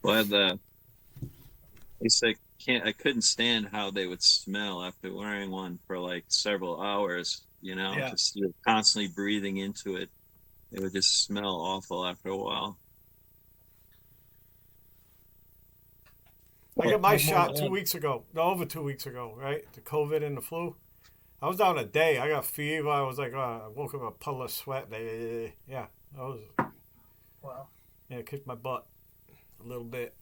Well, I couldn't stand how they would smell after wearing one for like several hours. Just you're constantly breathing into it. It would just smell awful after a while. I Yeah, got my I have more shot than 2 weeks ago. No, over 2 weeks ago, right? The COVID and the flu. I was down a day. I got fever. I was like, I woke up a puddle of sweat. Yeah, I was. wow. Yeah, it kicked my butt a little bit.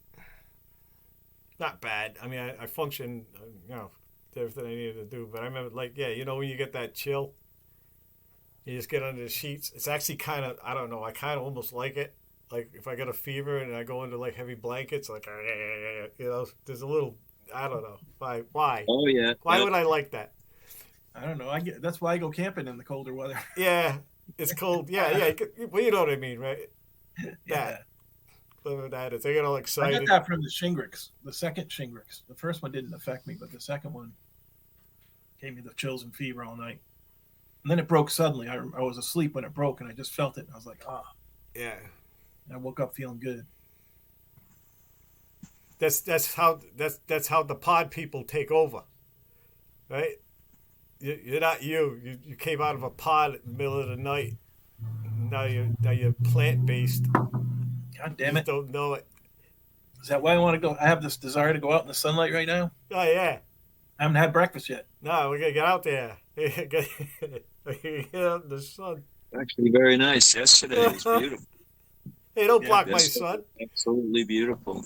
Not bad. I mean, I functioned, did everything I needed to do. But I remember, like, yeah, when you get that chill, you just get under the sheets. It's actually kind of, I don't know, I kind of almost like it. Like, if I get a fever and I go into, like, heavy blankets, like, there's a little, I don't know. Why? Oh yeah. Why would I like that? I don't know. That's why I go camping in the colder weather. Yeah, it's cold. Yeah. Well, you know what I mean, right? Yeah. Whatever that is. I get all I excited. got that from the Shingrix, the second Shingrix. The first one didn't affect me, but the second one gave me the chills and fever all night. And then it broke suddenly. I was asleep when it broke, and I just felt it. And I was like, Yeah. And I woke up feeling good. That's how the pod people take over, right? You're not you. You came out of a pod in the middle of the night. Now you're plant based. God damn it! Don't know it. Is that why I want to go? I have this desire to go out in the sunlight right now. Oh yeah. I haven't had breakfast yet. No, we gotta get out there. Get out in the sun. Actually, very nice. Yesterday was beautiful. Hey, don't block my Yes, sun. absolutely beautiful.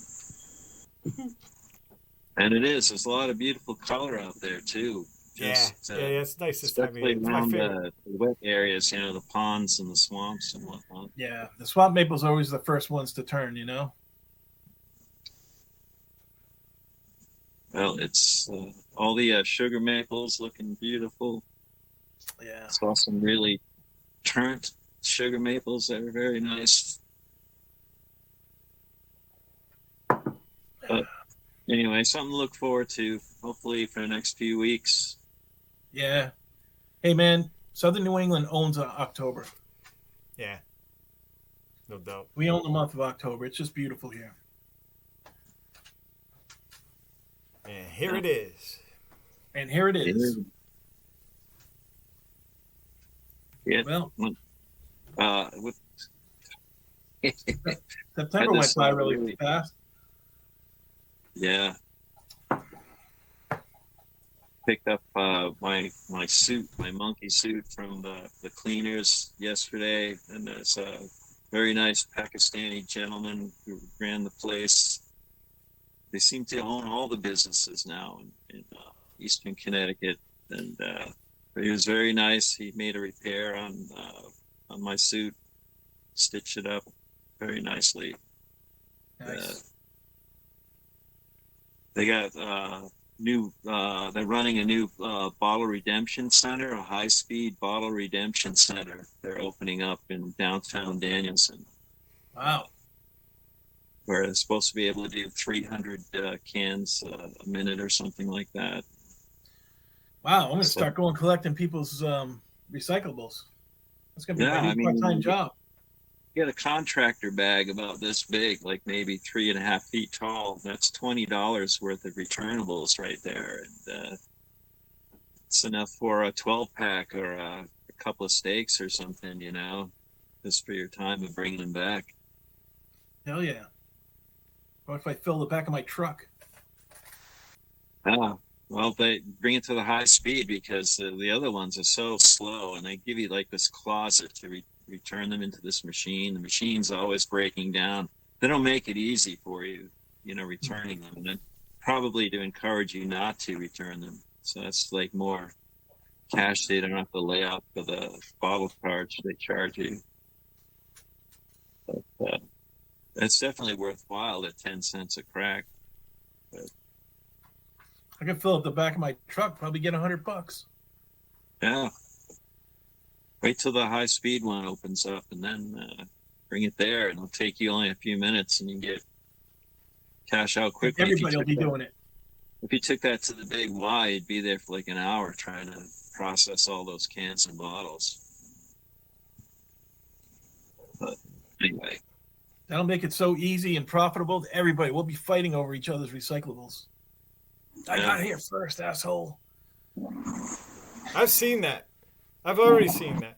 And it is. There's a lot of beautiful color out there too. Just, yeah, it's nice this time of year. especially It's my around favorite. the wet areas, the ponds and the swamps and whatnot. Yeah, the swamp maple's always the first ones to turn. Well, it's all the sugar maples looking beautiful. Yeah. Saw some really turnt sugar maples that are very nice. But anyway, something to look forward to, hopefully, for the next few weeks. Yeah. Hey, man, Southern New England owns October. Yeah. No doubt. We own the month of October. It's just beautiful here. And here it is. And here it is. Yeah. Well, with September went by really fast. Yeah. Picked up my suit, my monkey suit from the cleaners yesterday, and there's a very nice Pakistani gentleman who ran the place. They seem to own all the businesses now in Eastern Connecticut, and he was very nice. He made a repair on my suit, stitched it up very nicely. Nice. They got they're running a new bottle redemption center, a high-speed bottle redemption center. They're opening up in downtown Danielson. Wow. Where they're supposed to be able to do 300 cans a minute or something like that. Wow, I'm going to start going collecting people's recyclables. That's going to be my new part-time job. You get a contractor bag about this big, like maybe 3.5 feet tall. That's $20 worth of returnables right there. And it's enough for a 12-pack or a couple of steaks or something, just for your time of bringing them back. Hell yeah. What if I fill the back of my truck? Well, they bring it to the high speed because the other ones are so slow, and they give you like this closet to return them into this machine. The machine's always breaking down. They don't make it easy for you, returning them, and then probably to encourage you not to return them. So that's like more cash they don't have to lay out for the bottle charge they charge you. But it's definitely worthwhile at 10 cents a crack. But I could fill up the back of my truck, probably get $100. yeah. Wait till the high speed one opens up and then bring it there. And it'll take you only a few minutes and you get cash out quickly. Everybody will be doing it. If you took that to the big Y, you'd be there for like an hour trying to process all those cans and bottles. But anyway. That'll make it so easy and profitable to everybody. We'll be fighting over each other's recyclables. I got here first, asshole. I've seen that. I've already seen that.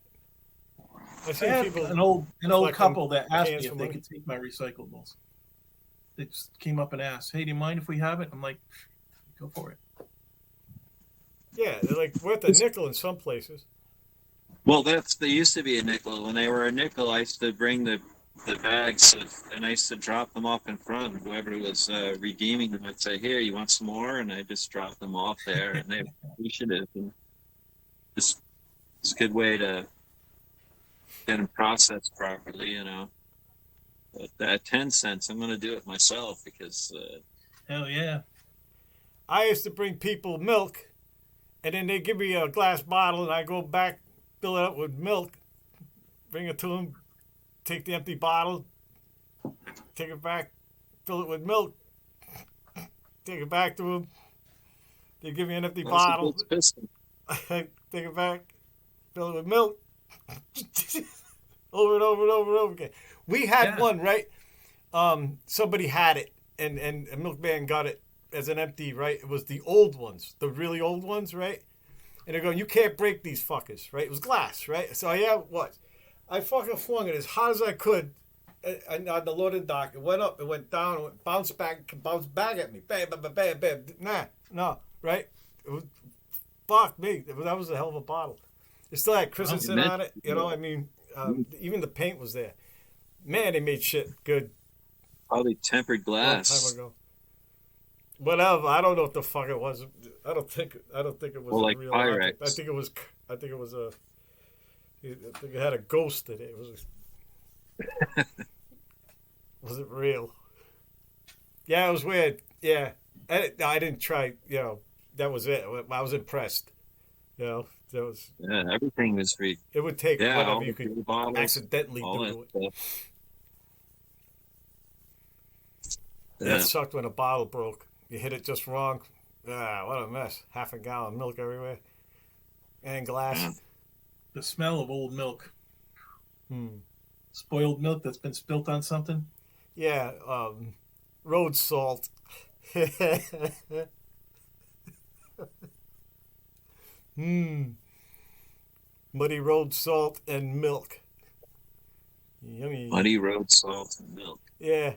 I've seen people. An old couple that asked me if they could take my recyclables. They just came up and asked, "Hey, do you mind if we have it?" I'm like, "Go for it." Yeah, they're like worth a nickel in some places. Well, they used to be a nickel. When they were a nickel, I used to bring the bags and I used to drop them off in front. And whoever was redeeming them, I'd say, "Here, you want some more?" And I just drop them off there, and they appreciative. And just it's a good way to get them processed properly, you know. But at 10 cents, I'm going to do it myself because Hell yeah. I used to bring people milk, and then they give me a glass bottle, and I go back, fill it up with milk, bring it to them, take the empty bottle, take it back, fill it with milk, take it back to them. They give me an empty bottle. I take it back, fill it with milk, over and over and over and over again. We had one, right? Somebody had it, and a milkman got it as an empty, right? It was the old ones, the really old ones, right? And they're going, "You can't break these fuckers," right? It was glass, right? So I fucking flung it as hard as I could on the loading dock. It went up, it went down, it went, bounced back at me. Bam, bam, bam, bam, bam. No, right? It was, fuck me. That was a hell of a bottle. It still had Christensen on it, you know? I mean, even the paint was there. Man, they made shit good. Probably tempered glass. A long time ago. Whatever. I don't know what the fuck it was. I don't think it was well, a like real Pyrex. object. I think it was I think it had a ghost in it. It was it real? Yeah, it was weird. Yeah. I didn't try, you know, that was it. I was impressed. You know, that was everything was free. It would take whatever you could bottles, accidentally do it. Stuff. That sucked when a bottle broke. You hit it just wrong. What a mess. Half a gallon of milk everywhere. And glass. Yeah. The smell of old milk. Spoiled milk that's been spilt on something. Yeah, road salt. Muddy road salt and milk. Yummy. Muddy road salt and milk. Yeah.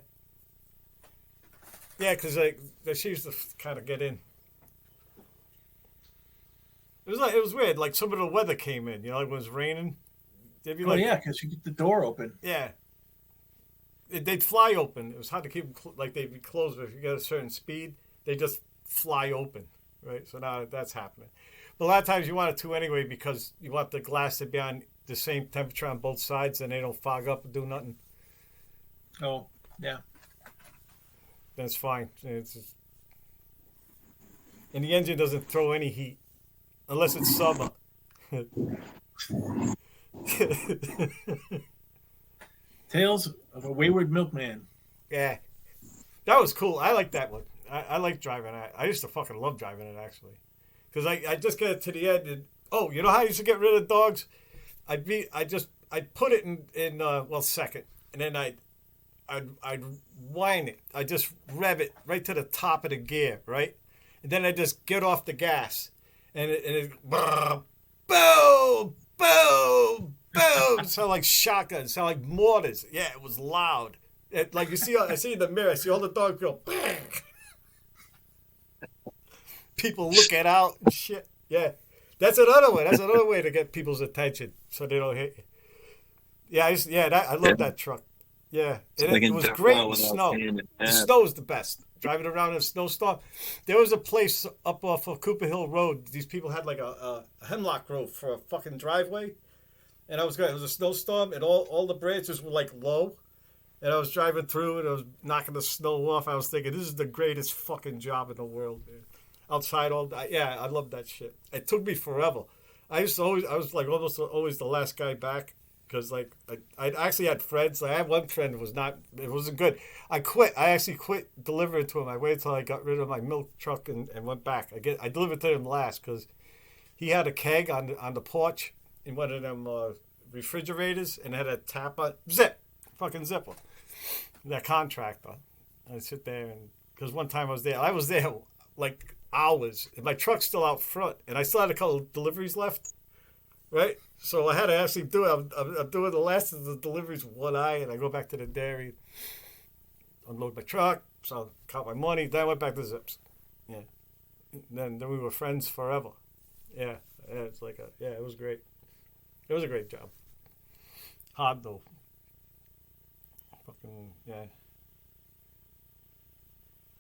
Yeah, because she used to kind of get in. It was weird. Like some of the weather came in. You know, like when it was raining. Yeah, because you get the door open. Yeah. They'd fly open. It was hard to keep them like they'd be closed, but if you get a certain speed, they just fly open, right? So now that's happening. But a lot of times you want it to anyway because you want the glass to be on the same temperature on both sides and they don't fog up and do nothing. Oh, yeah. That's fine. And the engine doesn't throw any heat unless it's summer. Tales of a Wayward Milkman. Yeah. That was cool. I like that one. I like driving it. I used to fucking love driving it, actually. Because I just get it to the end and... Oh, you know how I used to get rid of dogs? I'd put it in second. And then I'd whine it. I'd just rev it right to the top of the gear, right? And then I'd just get off the gas. And it boom, boom, boom. It sounded like shotguns. It sounded like mortars. Yeah, it was loud. Like I see in the mirror, I see all the dogs go. People looking out and shit. Yeah, that's another way. That's another way to get people's attention so they don't hit you. Yeah, I love that truck. Yeah, it was great in snow. The snow's the best. Driving around in a snowstorm. There was a place up off of Cooper Hill Road. These people had like a hemlock grove for a fucking driveway. And I was going, it was a snowstorm, and all the branches were like low. And I was driving through, and I was knocking the snow off. I was thinking, this is the greatest fucking job in the world, man. Outside all day. Yeah, I love that shit. It took me forever. I was like almost always the last guy back. Because like I actually had friends. Like I had one friend who it wasn't good. I quit. I actually quit delivering to him. I waited till I got rid of my milk truck and went back. I delivered to him last because he had a keg on the porch in one of them refrigerators and had a tap on fucking zipper. That contractor. I sit there and because one time I was there like hours and my truck's still out front and I still had a couple of deliveries left. Right? So I had to actually do it. I'm doing the last of the deliveries with one eye, and I go back to the dairy, unload my truck, So I got my money. Then I went back to Zips. Yeah. Then we were friends forever. Yeah. It's like it was great. It was a great job. Hard though. Fucking yeah.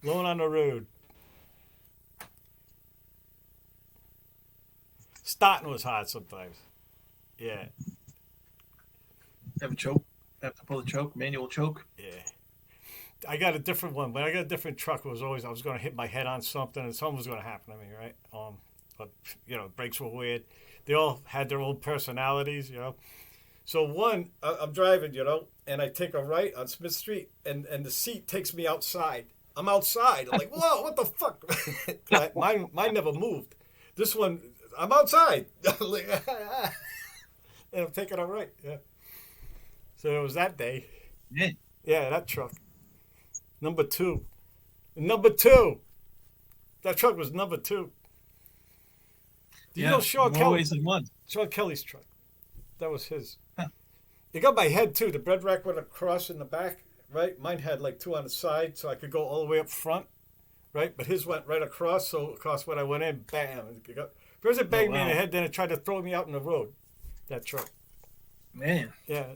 Alone on the road. Starting was hard sometimes. Yeah. Have a choke. Have to pull a choke. Manual choke. Yeah. I got a different one, but I got a different truck. It was always I was going to hit my head on something, and something was going to happen to me, right? But brakes were weird. They all had their own personalities, So one, I'm driving, and I take a right on Smith Street, and the seat takes me outside. I'm outside. I'm like, whoa, what the fuck? Mine never moved. This one, I'm outside. And I'm taking a right. Yeah. So it was that day. Yeah. Yeah, that truck. Number two. That truck was number 2. Do you know Sean Kelly? Sean Kelly's truck. That was his. Huh. It got my head too. The bread rack went across in the back, right? Mine had like 2 on the side, so I could go all the way up front, right? But his went right across, so of course when I went in, bam! First it banged me in the head, then it tried to throw me out in the road. That truck. Man. Yeah.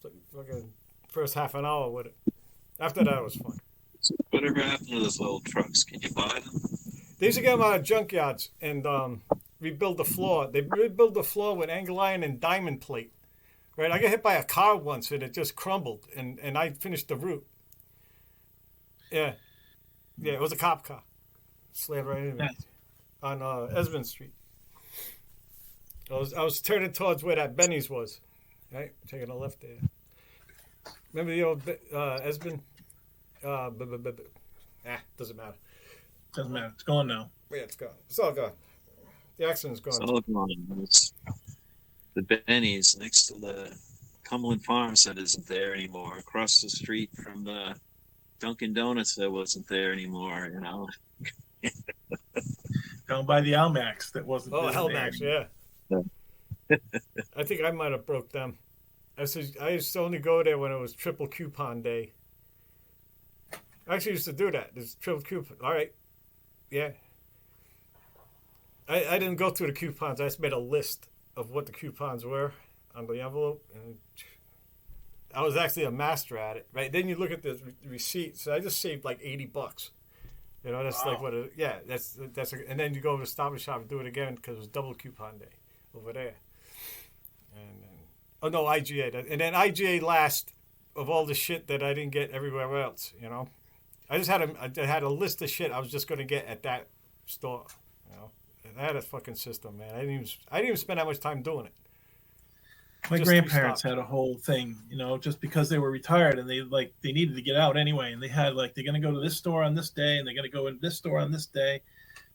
So, fucking first half an hour with it. After that, it was fun. So whatever happened to those little trucks? Can you buy them? They used to get them out of junkyards and rebuild the floor. They rebuild the floor with angle iron and diamond plate. Right? I got hit by a car once and it just crumbled, and I finished the route. Yeah. Yeah, it was a cop car. Slammed right into me on Esmond Street. I was turning towards where that Benny's was. Right? Taking a left there. Remember the old Esmond? Doesn't matter. Doesn't matter. It's gone now. Yeah, it's gone. It's all gone. The accident's gone. It's all gone. It's the Benny's next to the Cumberland Farms that isn't there anymore. Across the street from the Dunkin' Donuts that wasn't there anymore. Down by the Almax that wasn't. Oh, Hellmax, yeah. I think I might have broke them. I used to only go there when it was triple coupon day. I actually used to do that. There's triple coupon. All right. Yeah. I didn't go through the coupons. I just made a list of what the coupons were on the envelope. And I was actually a master at it, right? Then you look at the receipt. So I just saved like $80. That's like what it, yeah, that's and then you go to the Stop and Shop and do it again because it was double coupon day over there. And no, IGA. And then IGA last of all the shit that I didn't get everywhere else, I just had a list of shit I was just going to get at that store, I had a fucking system, man. I didn't even spend that much time doing it. My grandparents had a whole thing, just because they were retired and they needed to get out anyway, and they had they're going to go to this store on this day and they're going to go in this store on this day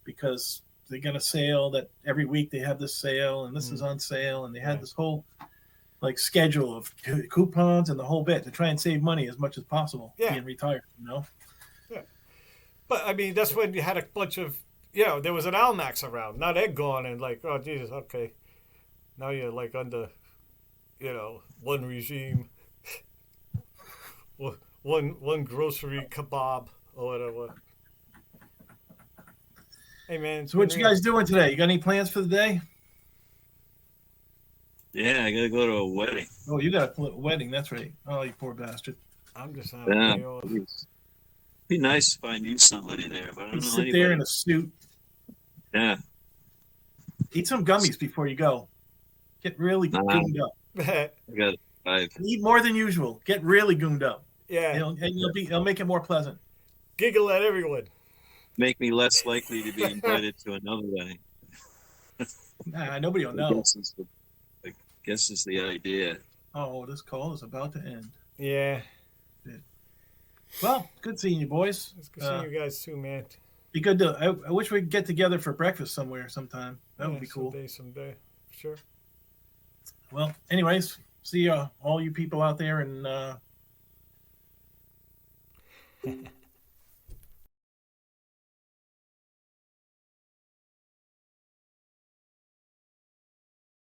because they got a sale that every week they have this sale and this is on sale, and they had this whole schedule of coupons and the whole bit to try and save money as much as possible being retired, Yeah. But I mean, that's when you had a bunch of there was an Almax around. Now they're gone, and oh Jesus, okay. Now you're under, one regime, one grocery kebab or whatever. Hey man, so what you guys doing today? You got any plans for the day? Yeah, I gotta go to a wedding. Oh, you got a wedding? That's right. Oh, you poor bastard. I'm just on a day off. Be nice if I knew somebody there, but I don't know sit anybody. There in a suit. Yeah. Eat some gummies before you go. Get really gooned up. I got 5. Eat more than usual. Get really gooned up. Yeah. It'll make it more pleasant. Giggle at everyone. Make me less likely to be invited to another wedding. Nah, nobody will know. I guess is the idea. Oh, this call is about to end. Yeah. Well, good seeing you, boys. It's good seeing you guys too, man. Be good to. I wish we'd get together for breakfast somewhere sometime. That would be cool. Someday. Sure. Well, anyways, see all you people out there, and